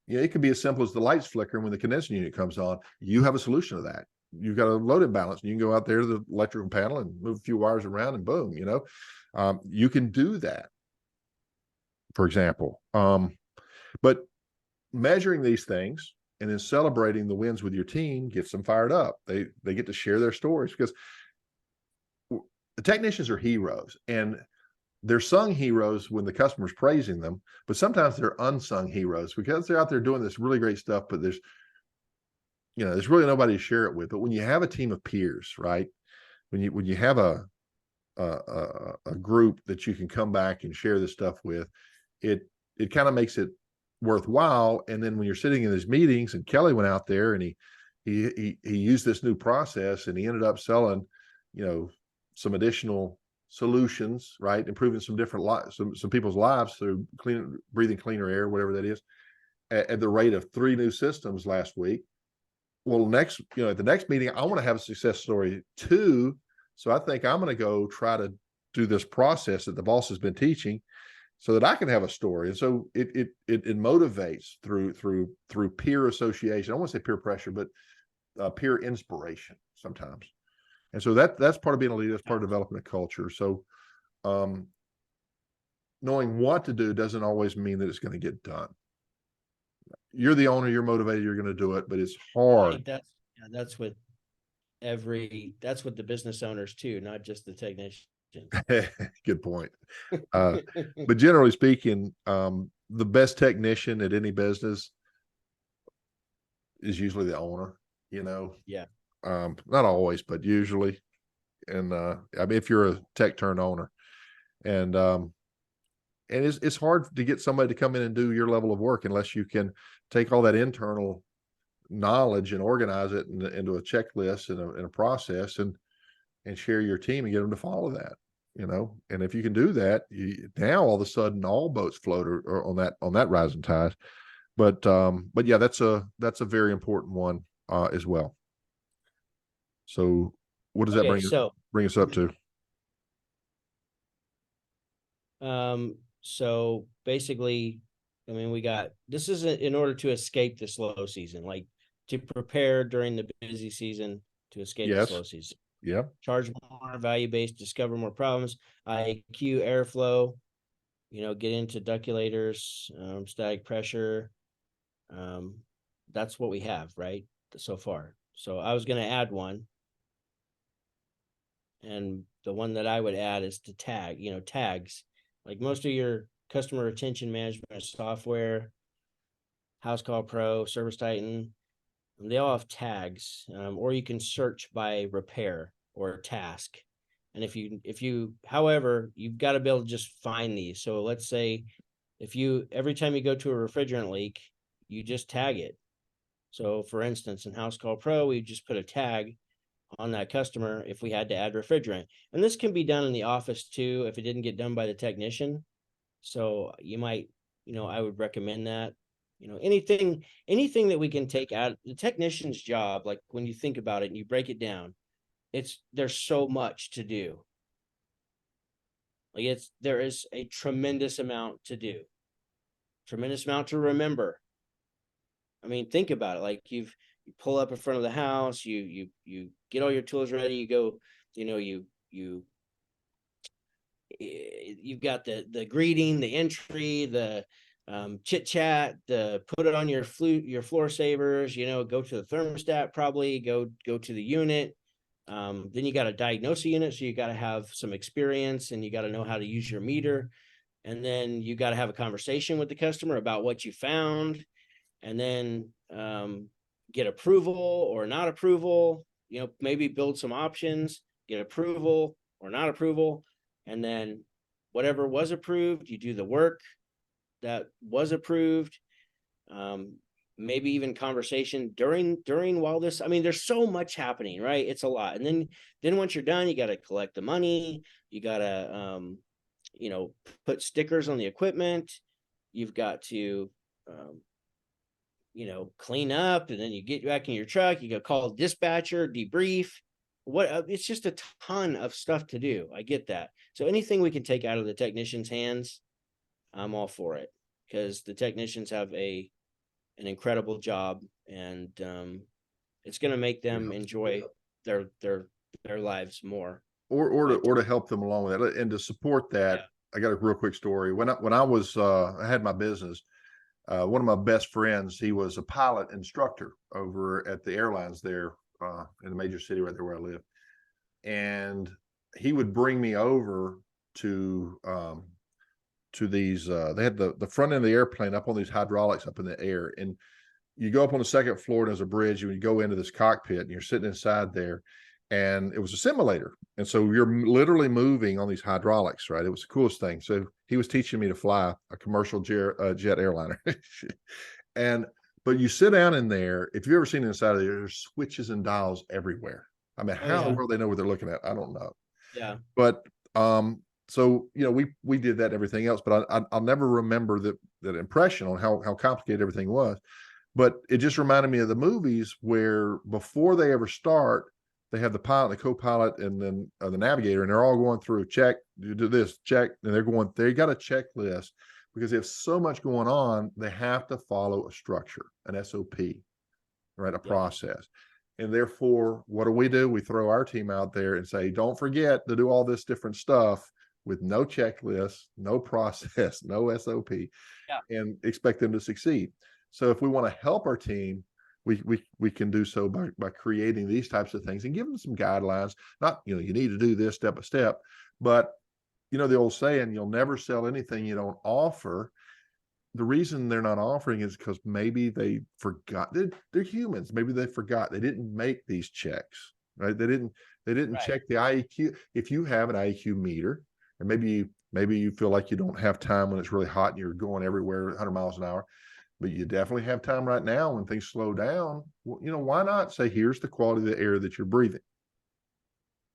It could be as simple as the lights flickering when the condensing unit comes on. You have a solution to that. You've got a load imbalance, and you can go out there to the electrical panel and move a few wires around, and boom, you can do that, for example. But measuring these things and then celebrating the wins with your team gets them fired up. They get to share their stories, because the technicians are heroes, and they're sung heroes when the customer's praising them, but sometimes they're unsung heroes because they're out there doing this really great stuff, but there's really nobody to share it with. But when you have a team of peers, right? When you have a group that you can come back and share this stuff with, it kind of makes it worthwhile. And then when you're sitting in these meetings, and Kelley went out there and he used this new process, and he ended up selling, some additional solutions, right? Improving some different lives, some people's lives through breathing cleaner air, whatever that is, at the rate of 3 new systems last week. Well, at the next meeting, I want to have a success story too. So I think I'm going to go try to do this process that the boss has been teaching, so that I can have a story. And so it motivates through peer association. I don't want to say peer pressure, but peer inspiration sometimes. And so that's part of being a leader. That's part of developing a culture. So knowing what to do doesn't always mean that it's going to get done. You're the owner, you're motivated, you're going to do it, but it's hard. That's what the business owners too, not just the technicians. Good point. But generally speaking, the best technician at any business is usually the owner, Yeah. Not always, but usually. And if you're a tech turn owner, and it's hard to get somebody to come in and do your level of work unless you can take all that internal knowledge and organize it into a checklist and a process, and share your team and get them to follow that. And if you can do that, now all of a sudden all boats float or on that rising tide. But yeah, that's a very important one as well. So what does that bring us up to? So basically, this is in order to escape the slow season, like to prepare during the busy season to escape the slow season. Yeah. Charge more, value-based, discover more problems, IQ, airflow, get into ductulators, static pressure. That's what we have, right? So far. So I was going to add one. And the one that I would add is to tags. Like most of your customer retention management software, House Call Pro, Service Titan, they all have tags, or you can search by repair or task. And however, you've got to be able to just find these. So let's say every time you go to a refrigerant leak, you just tag it. So for instance, in House Call Pro, we just put a tag on that customer if we had to add refrigerant. And this can be done in the office too, if it didn't get done by the technician. So you might, I would recommend that. Anything that we can take out the technician's job, like when you think about it and you break it down, there's so much to do. Like there is a tremendous amount to do, tremendous amount to remember. Think about it. Like you pull up in front of the house, you get all your tools ready, you go, you've got the greeting, the entry, the chit chat, the put it on your floor savers, go to the thermostat, probably go to the unit. Then you got to diagnose a unit. So you got to have some experience and you got to know how to use your meter. And then you got to have a conversation with the customer about what you found, and then get approval or not approval, maybe build some options, get approval or not approval. And then whatever was approved, you do the work that was approved. Maybe even conversation during while this, there's so much happening, right? It's a lot. And then once you're done, you got to collect the money. You got to, put stickers on the equipment. You've got to, clean up, and then you get back in your truck. You got to call dispatcher, debrief. It's just a ton of stuff to do. I get that. So anything we can take out of the technician's hands, I'm all for it, because the technicians have an incredible job, and it's going to make them enjoy their lives more. Or to help them along with that, and to support that. Yeah. I got a real quick story. When I had my business, one of my best friends, he was a pilot instructor over at the airlines there in the major city right there where I live. And he would bring me over to these they had the front end of the airplane up on these hydraulics up in the air, and you go up on the second floor and there's a bridge, and you go into this cockpit and you're sitting inside there, and it was a simulator, and so you're literally moving on these hydraulics, right? It was the coolest thing. So he was teaching me to fly a commercial jet airliner. And but you sit down in there, if you've ever seen inside of there, there's switches and dials everywhere. I mean, Oh how in the yeah. world they know what they're looking at, I don't know. Yeah. But so we did that and everything else, but I'll never remember that impression on how complicated everything was. But it just reminded me of the movies where before they ever start, they have the pilot, the co-pilot, and then the navigator, and they're all going through check, you do this, check, and they got a checklist because they have so much going on. They have to follow a structure, an SOP, right? A process. And therefore, what do? We throw our team out there and say, don't forget to do all this different stuff with no checklist, no process, no SOP, and expect them to succeed. So if we want to help our team, we can do so by creating these types of things and give them some guidelines. Not, you need to do this step by step, but the old saying, you'll never sell anything you don't offer. The reason they're not offering is because maybe they forgot. They're humans. Maybe they forgot. They didn't make these checks, right? They didn't check the IEQ. If you have an IEQ meter, and maybe you feel like you don't have time when it's really hot and you're going everywhere 100 miles an hour, but you definitely have time right now when things slow down. Well, why not say, here's the quality of the air that you're breathing?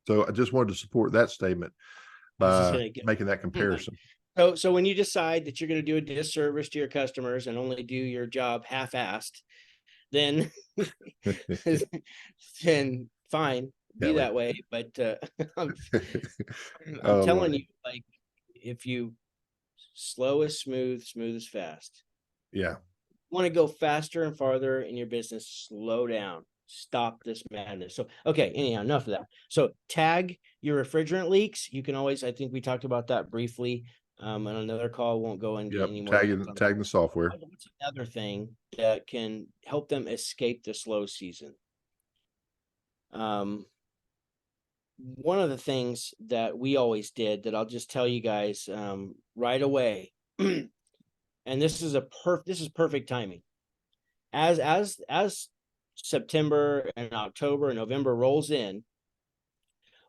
So I just wanted to support that statement by making that comparison. So when you decide that you're going to do a disservice to your customers and only do your job half-assed, then then fine, be that way. But I'm telling you, like, if you slow is smooth, smooth is fast. Yeah. Want to go faster and farther in your business, slow down. Stop this madness. So, okay, anyhow, enough of that. So tag your refrigerant leaks. You can always, I think we talked about that briefly on another call. Won't go into any more. Tagging the software. What's another thing that can help them escape the slow season? One of the things that we always did that I'll just tell you guys right away, and this is perfect timing. As September and October and November rolls in,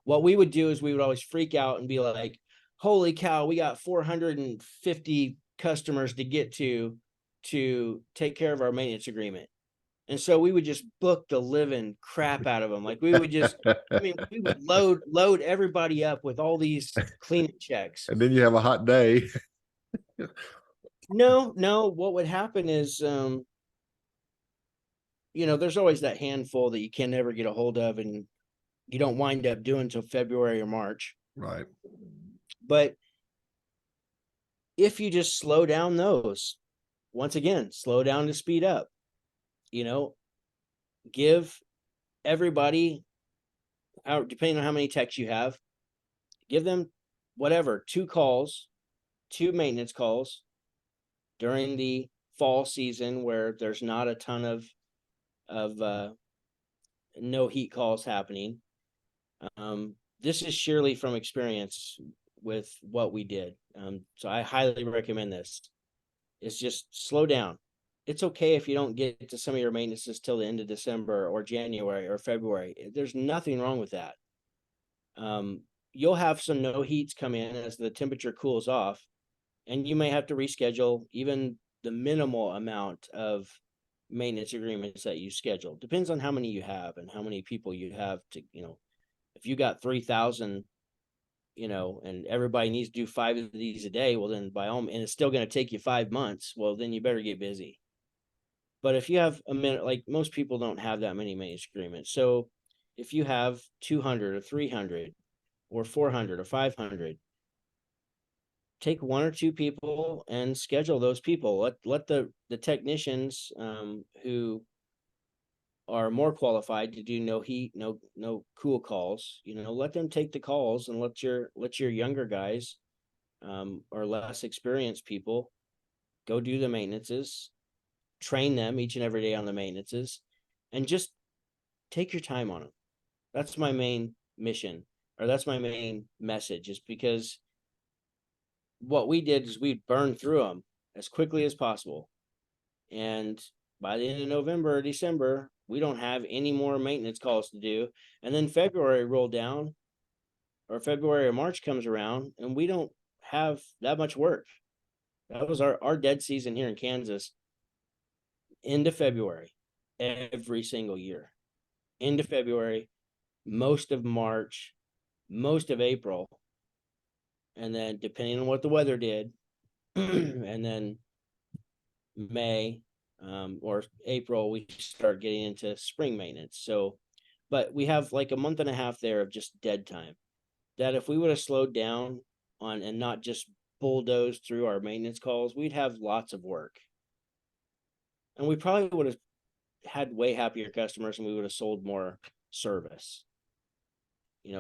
what we would do is we would always freak out and be like, holy cow, we got 450 customers to get to take care of our maintenance agreement. And so we would just book the living crap out of them. Like we would just, we would load everybody up with all these cleaning checks. And then you have a hot day. No, what would happen is, there's always that handful that you can never get a hold of and you don't wind up doing until February or March. Right. But if you just slow down those, once again, slow down to speed up, give everybody, depending on how many techs you have, give them whatever, 2 maintenance calls during the fall season where there's not a ton of no heat calls happening. This is surely from experience with what we did. So I highly recommend this. It's just slow down. It's okay if you don't get to some of your maintenances till the end of December or January or February. There's nothing wrong with that. You'll have some no heats come in as the temperature cools off, and you may have to reschedule even the minimal amount of maintenance agreements that you schedule. Depends on how many you have and how many people you have to, if you got 3,000, and everybody needs to do 5 of these a day, well then by all means, and it's still going to take you 5 months, well then you better get busy. But if you have a minute, like most people don't have that many maintenance agreements. So if you have 200 or 300 or 400 or 500, take 1 or 2 people and schedule those people. Let the technicians who are more qualified to do no heat, no cool calls, let them take the calls, and let your younger guys or less experienced people go do the maintenances, train them each and every day on the maintenances, and just take your time on them. That's my main mission. or that's my main message, is because what we did is we burned through them as quickly as possible. And by the end of November or December, we don't have any more maintenance calls to do. And then February rolled down, or February or March comes around, and we don't have that much work. That was our dead season here in Kansas, into February, every single year. Into February, most of March, most of April, and then depending on what the weather did, and then May or April, we start getting into spring maintenance. So, but we have like a month and a half there of just dead time. That if we would have slowed down on and not just bulldozed through our maintenance calls, we'd have lots of work. And we probably would have had way happier customers, and we would have sold more service,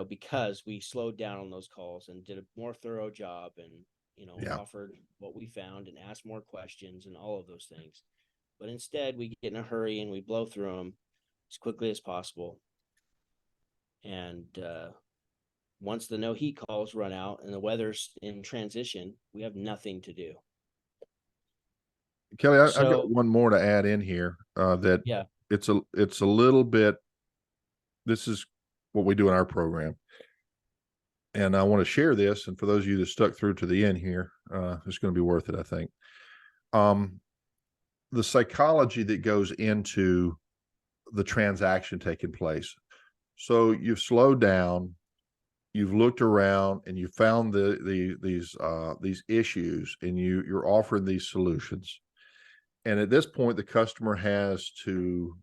because we slowed down on those calls and did a more thorough job, and Yeah. offered what we found and asked more questions and all of those things. But instead, we get in a hurry and we blow through them as quickly as possible. And once the no heat calls run out and the weather's in transition, we have nothing to do. Kelley, I've So got one more to add in here. That yeah, it's a little bit. This is what we do in our program, and I want to share this. And for those of you that stuck through to the end here, it's going to be worth it, I think. The psychology that goes into the transaction taking place. So you've slowed down, you've looked around, and you found these issues, and you're offering these solutions. And at this point, the customer has to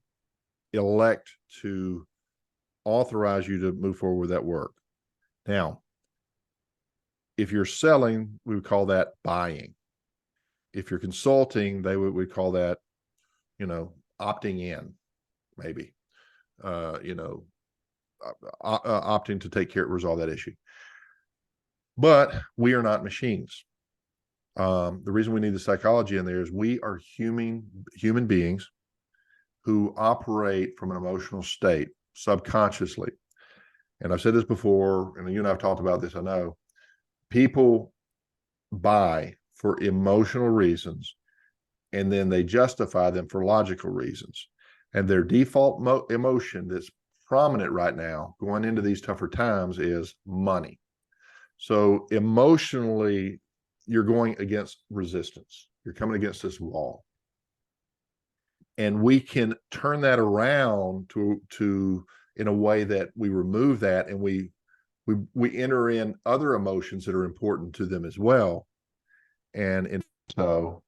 elect to authorize you to move forward with that work. Now, if you're selling, we would call that buying. If you're consulting, we call that, opting in, maybe, opting to take care, resolve that issue. But we are not machines. The reason we need the psychology in there is we are human beings who operate from an emotional state subconsciously. And I've said this before, and you and I've talked about this, I know. People buy for emotional reasons, and then they justify them for logical reasons. And their default emotion that's prominent right now going into these tougher times is money. So emotionally, you're going against resistance. You're coming against this wall. And we can turn that around to in a way that we remove that, and we enter in other emotions that are important to them as well. And so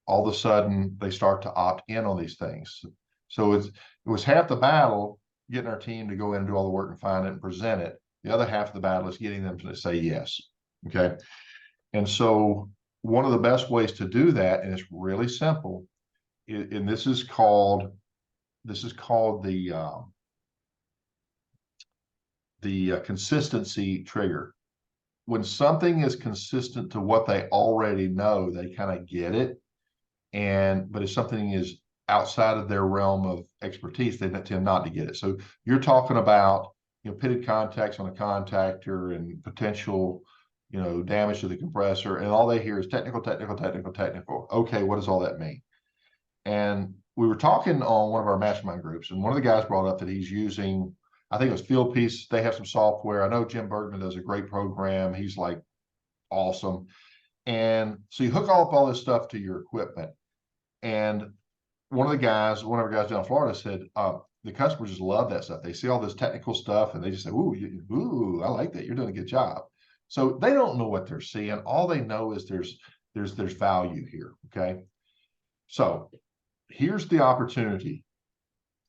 all of a sudden they start to opt in on these things. So it was half the battle getting our team to go in and do all the work and find it and present it. The other half of the battle is getting them to say yes. Okay. And so one of the best ways to do that, and it's really simple, and this is called the consistency trigger. When something is consistent to what they already know, they kind of get it. But if something is outside of their realm of expertise, they tend not to get it. So you're talking about, pitted contacts on a contactor and potential, damage to the compressor, and all they hear is technical. Okay, what does all that mean? And we were talking on one of our mastermind groups, and one of the guys brought up that he's using, I think it was Fieldpiece. They have some software. I know Jim Bergman does a great program. He's like awesome. And so you hook up all this stuff to your equipment. And one of our guys down in Florida said, the customers just love that stuff. They see all this technical stuff and they just say, ooh, I like that. You're doing a good job. So they don't know what they're seeing. All they know is there's value here. Okay. So here's the opportunity.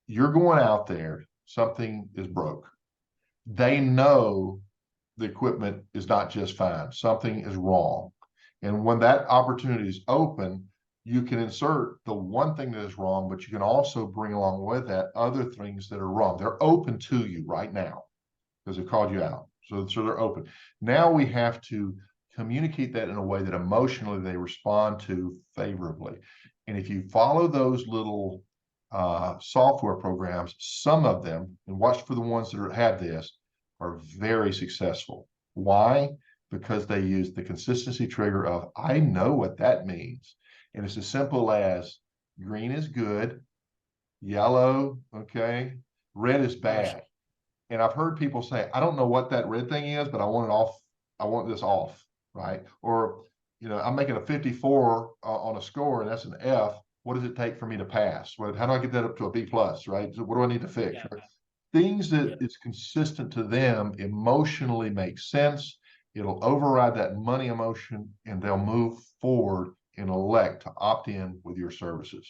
You're going out there, something is broke. They know the equipment is not just fine. Something is wrong. And when that opportunity is open, you can insert the one thing that is wrong, but you can also bring along with that other things that are wrong. They're open to you right now because they called you out. So they're open. Now we have to communicate that in a way that emotionally they respond to favorably. And if you follow those little software programs, some of them, and watch for the ones that have this, are very successful. Why? Because they use the consistency trigger of, I know what that means. And it's as simple as green is good, yellow, okay, red is Gosh, bad. And I've heard people say, I don't know what that red thing is, but I want it off. I want this off, right? Or, I'm making a 54 on a score and that's an F. What does it take for me to pass? How do I get that up to a B plus, right? So what do I need to fix? yeah, Right? Things that yeah. is consistent to them emotionally make sense. It'll override that money emotion and they'll move forward and elect to opt in with your services.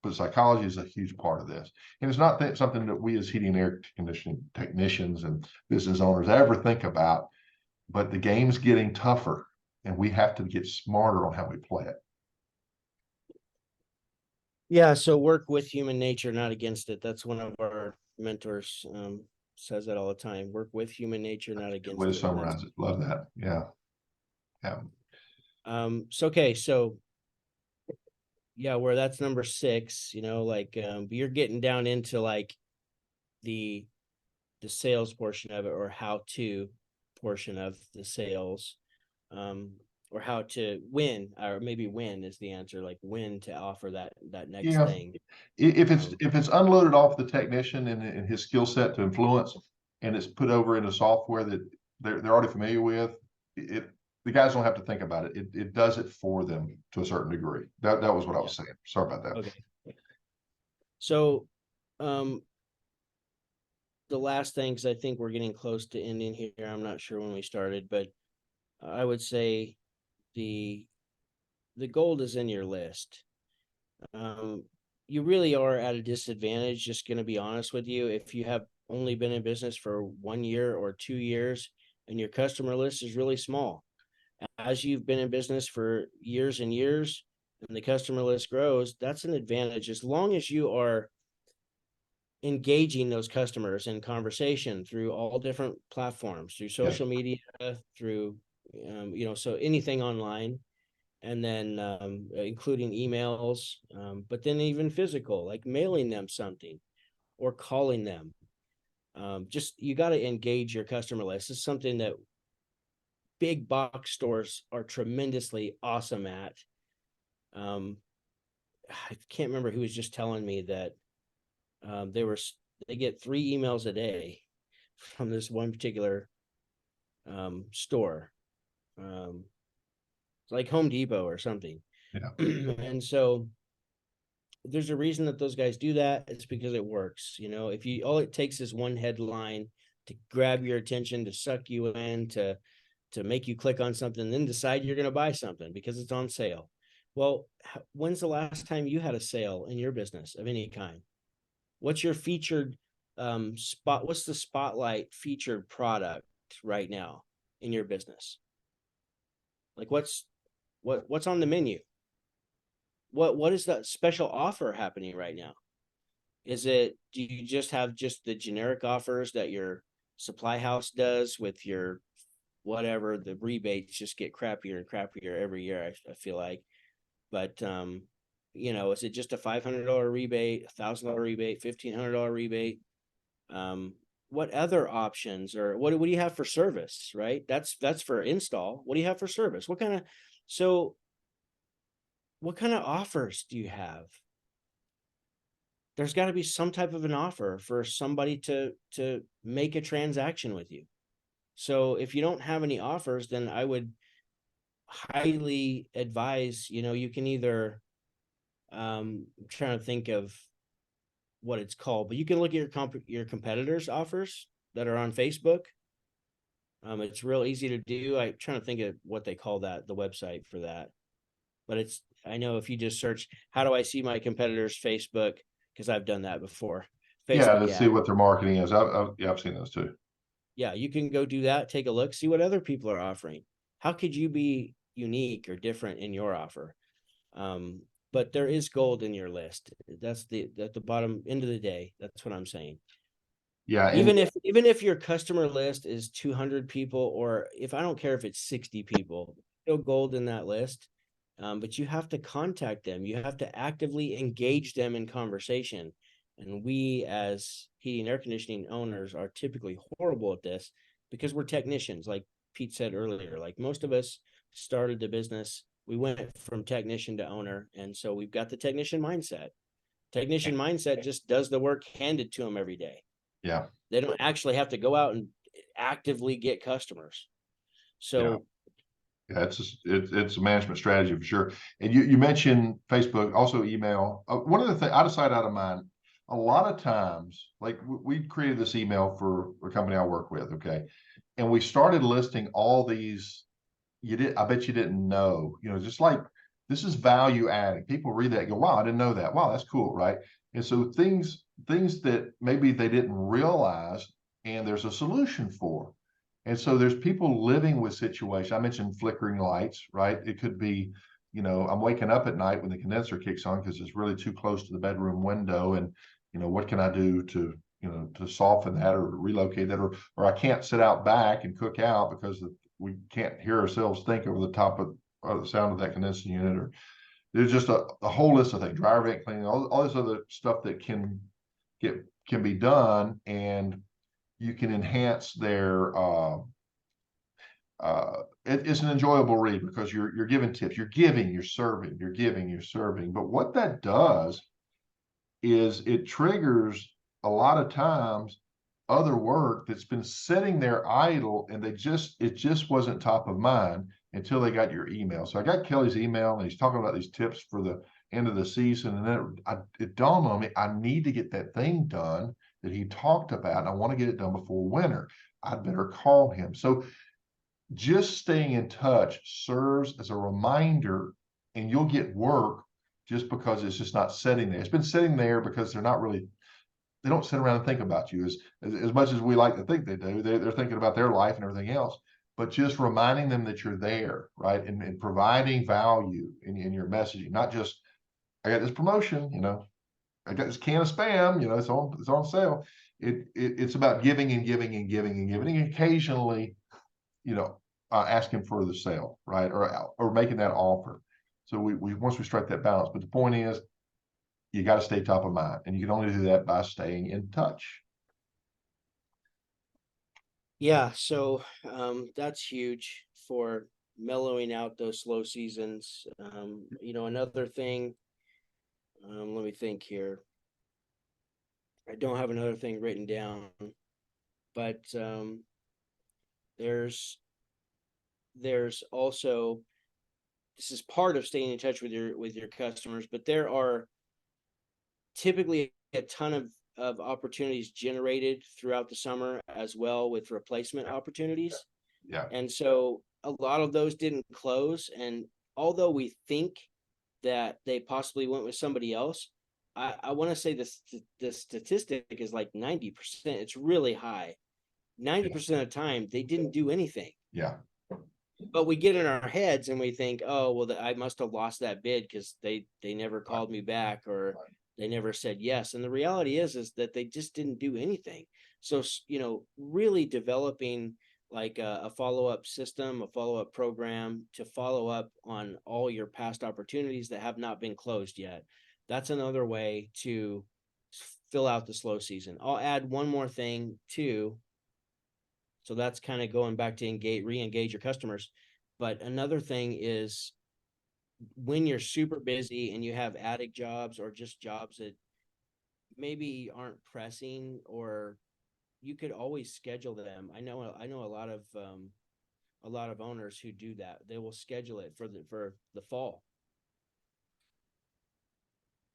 But psychology is a huge part of this. And it's not something that we as heating and air conditioning technicians and business owners ever think about, but the game's getting tougher and we have to get smarter on how we play it. Yeah, so work with human nature, not against it. That's one of our mentors says that all the time. Work with human nature, not Good against way to it. And that's summarize it. Love that. Yeah. Yeah. so yeah, where that's number 6, you're getting down into like the sales portion of it, or how to portion of the sales, or how to win, or maybe win is the answer, like when to offer that next Yeah. thing. If it's unloaded off the technician and his skill set to influence, and it's put over into software that they're already familiar with, the guys don't have to think about it. It does it for them to a certain degree. That was what I was saying. Sorry about that. Okay. So, the last thing, because I think we're getting close to ending here. I'm not sure when we started, but I would say the gold is in your list. You really are at a disadvantage, just going to be honest with you, if you have only been in business for 1 year or 2 years and your customer list is really small. As you've been in business for years and years and the customer list grows, that's an advantage as long as you are engaging those customers in conversation through all different platforms, through social media, through so anything online, and then including emails, but then even physical, like mailing them something or calling them. Just you got to engage your customer list. It's something that big box stores are tremendously awesome at. I can't remember who was just telling me that they get 3 emails a day from this one particular store. It's like Home Depot or something. Yeah. And so there's a reason that those guys do that. It's because it works. If you, all it takes is one headline to grab your attention, to suck you in, to make you click on something, then decide you're going to buy something because it's on sale. Well, when's the last time you had a sale in your business of any kind? What's your featured what's the spotlight featured product right now in your business? Like what's on the menu? What is that special offer happening right now? Do you just have just the generic offers that your supply house does with your whatever? The rebates just get crappier and crappier every year, I feel like. But is it just a $500 rebate, $1,000 rebate, $1,500 rebate? What other options, or what do you have for service? Right, that's for install. What do you have for service? What kind of offers do you have? There's got to be some type of an offer for somebody to make a transaction with you. So if you don't have any offers, then I would highly advise, you can either I'm trying to think of what it's called, but you can look at your competitors' offers that are on Facebook. It's real easy to do. I'm trying to think of what they call that, the website for that. But I know if you just search, how do I see my competitors' Facebook? Because I've done that before. Yeah. Facebook Let's see ad. what their marketing is. I've seen those too. Yeah, you can go do that, take a look, see what other people are offering. How could you be unique or different in your offer? But there is gold in your list. That's at the bottom end of the day. That's what I'm saying. Yeah. Even if your customer list is 200 people, or if I don't care if it's 60 people, still gold in that list. But you have to contact them. You have to actively engage them in conversation. And we as heating and air conditioning owners are typically horrible at this because we're technicians. Like Pete said earlier, like most of us started the business, we went from technician to owner. And so we've got the technician mindset. Technician mindset just does the work handed to them every day. Yeah. They don't actually have to go out and actively get customers. So yeah, it's a management strategy for sure. And you mentioned Facebook, also email. One of the things, out of sight, out of mind, a lot of times, like we created this email for a company I work with, okay, and we started listing all these. I bet you didn't know, just like this is value adding. People read that and go, wow, I didn't know that. Wow, that's cool, right? And so things that maybe they didn't realize, and there's a solution for. And so there's people living with situations. I mentioned flickering lights, right? It could be, I'm waking up at night when the condenser kicks on because it's really too close to the bedroom window. And, what can I do to, to soften that or relocate that? Or I can't sit out back and cook out because we can't hear ourselves think over the top of the sound of that condensing unit. Or there's just a whole list of things, dryer vent cleaning, all this other stuff that can be done, and you can enhance their it's an enjoyable read because you're giving tips, you're serving. But what that does is it triggers a lot of times other work that's been sitting there idle, and it just wasn't top of mind until they got your email. So I got Kelley's email, and he's talking about these tips for the end of the season, and then it dawned on me, I need to get that thing done that he talked about, and I want to get it done before winter. I'd better call him. So just staying in touch serves as a reminder, and you'll get work just because it's just not sitting there. It's been sitting there because they don't sit around and think about you as much as we like to think they do. They're thinking about their life and everything else, but just reminding them that you're there, right? And providing value in your messaging, not just, I got this promotion, I got this can of Spam, it's on sale. It's about giving and giving and giving and giving, and occasionally, asking for the sale, right? Or making that offer. So we once we strike that balance, but the point is, you got to stay top of mind, and you can only do that by staying in touch. yeah, so that's huge for mellowing out those slow seasons. Another thing, let me think here. I don't have another thing written down, but there's also, this is part of staying in touch with your customers, but there are typically a ton of opportunities generated throughout the summer as well, with replacement opportunities. Yeah. And so a lot of those didn't close. And although we think that they possibly went with somebody else, I want to say the statistic is like 90%. It's really high. 90% of the time, they didn't do anything. Yeah. But we get in our heads and we think, oh, well, I must have lost that bid because they never called me back, or they never said yes. And the reality is that they just didn't do anything. So, really developing like a follow-up system, a follow-up program to follow up on all your past opportunities that have not been closed yet. That's another way to fill out the slow season. I'll add one more thing too. So that's kind of going back to re-engage your customers. But another thing is, when you're super busy and you have attic jobs or just jobs that maybe aren't pressing, or you could always schedule them. I know a lot of owners who do that. They will schedule it for the fall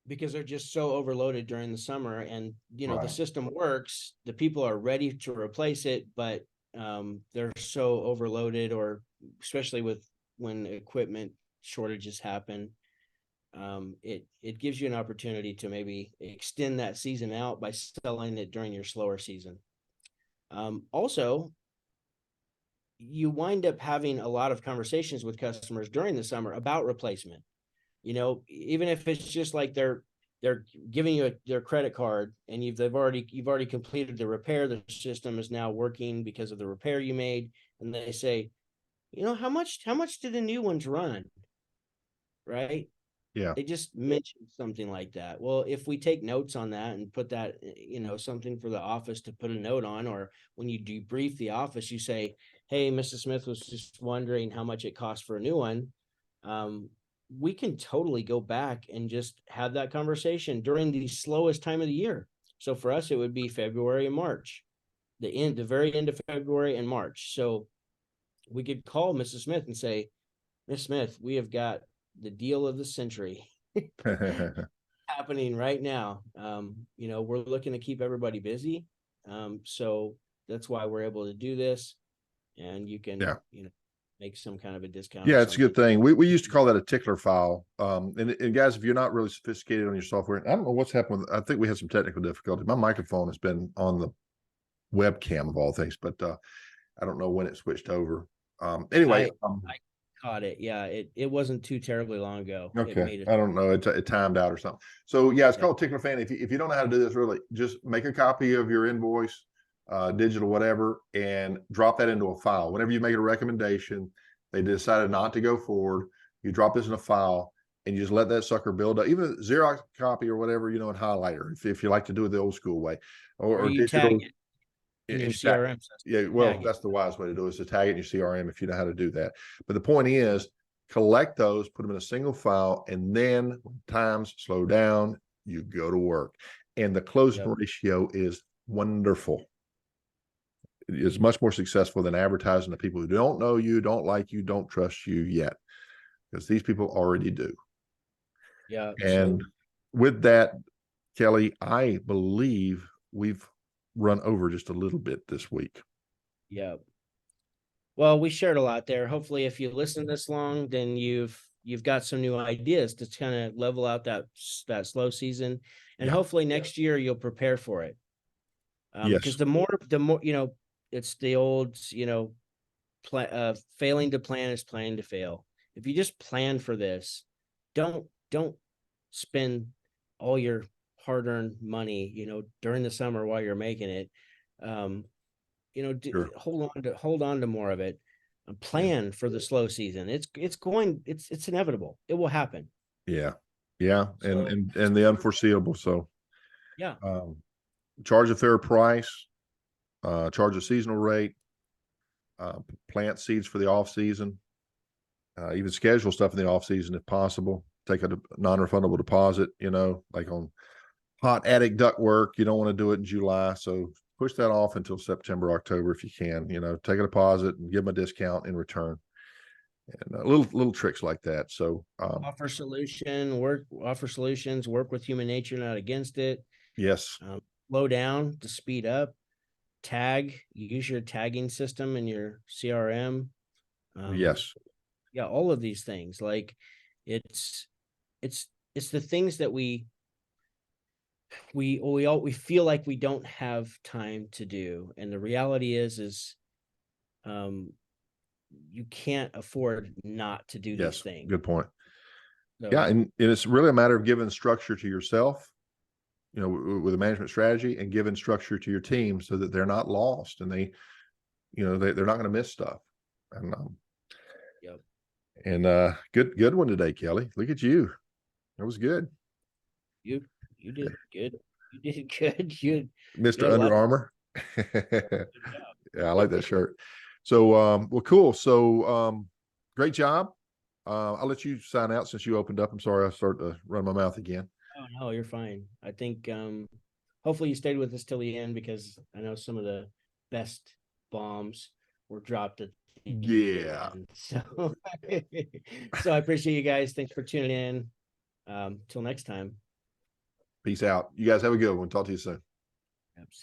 because they're just so overloaded during the summer, and the system works, the people are ready to replace it, but they're so overloaded, or especially when equipment shortages happen, it gives you an opportunity to maybe extend that season out by selling it during your slower season. Also, you wind up having a lot of conversations with customers during the summer about replacement. Even if it's just like they're giving you their credit card, and you've already completed the repair, the system is now working because of the repair you made, and they say, how much do the new ones run, right? Yeah. They just mentioned something like that. Well, if we take notes on that and put that, something for the office to put a note on, or when you debrief the office, you say, hey, Mrs. Smith was just wondering how much it costs for a new one. We can totally go back and just have that conversation during the slowest time of the year. So for us, it would be February and March, the very end of February and March. So we could call Mrs. Smith and say, Miss Smith, we have got the deal of the century happening right now. We're looking to keep everybody busy. So that's why we're able to do this. And you can, make some kind of a discount. Yeah, it's a good thing. We used to call that a tickler file. And guys, if you're not really sophisticated on your software, I don't know what's happened with, I think we had some technical difficulty. My microphone has been on the webcam of all things, but I don't know when it switched over. Anyway, I caught it. Yeah, it wasn't too terribly long ago. Okay, I don't know. It timed out or something. So yeah, it's called Tickler Fan. If you don't know how to do this, really, just make a copy of your invoice, digital, whatever, and drop that into a file. Whenever you make a recommendation, they decided not to go forward, you drop this in a file and you just let that sucker build up, even a Xerox copy or whatever, in highlighter, if you like to do it the old school way, or you digital. tag it in your CRM system. Yeah, well, that's the wise way to do it, is to tag it in your CRM if you know how to do that. But the point is, collect those, put them in a single file, and then when times slow down, you go to work. And the closing ratio is wonderful. It is much more successful than advertising to people who don't know you, don't like you, don't trust you yet, because these people already do. Yeah. And with that, Kelley, I believe we've run over just a little bit this week. Yeah. Well, we shared a lot there. Hopefully, if you listen this long, then you've got some new ideas to kind of level out that slow season, and hopefully next year you'll prepare for it. Because the more, it's the old, failing to plan is planning to fail. If you just plan for this, don't spend all your hard-earned money, during the summer while you're making it. Hold on to more of it. Plan for the slow season. It's inevitable. It will happen. Yeah. And the unforeseeable. So charge a fair price, charge a seasonal rate, plant seeds for the off season, even schedule stuff in the off season if possible. Take a non-refundable deposit, like on hot attic duct work. You don't want to do it in July, so push that off until September, October if you can. Take a deposit and give them a discount in return, and little tricks like that. So offer solutions, work with human nature, not against it. Yes. Slow down to speed up. Use your tagging system in your CRM. Yes. Yeah, all of these things. Like it's the things that we feel like we don't have time to do, and the reality is you can't afford not to do these things. Good point. So, and it's really a matter of giving structure to yourself, with a management strategy, and giving structure to your team so that they're not lost and they're not going to miss stuff. And good one today, Kelley. Look at you. That was good. You did good. You did good. You Mr. Under Armour. Yeah, I like that shirt. So well, cool. So great job. I'll let you sign out since you opened up. I'm sorry I started to run my mouth again. Oh no, you're fine. I think hopefully you stayed with us till the end, because I know some of the best bombs were dropped at the end. So I appreciate you guys. Thanks for tuning in. Till next time. Peace out. You guys have a good one. Talk to you soon.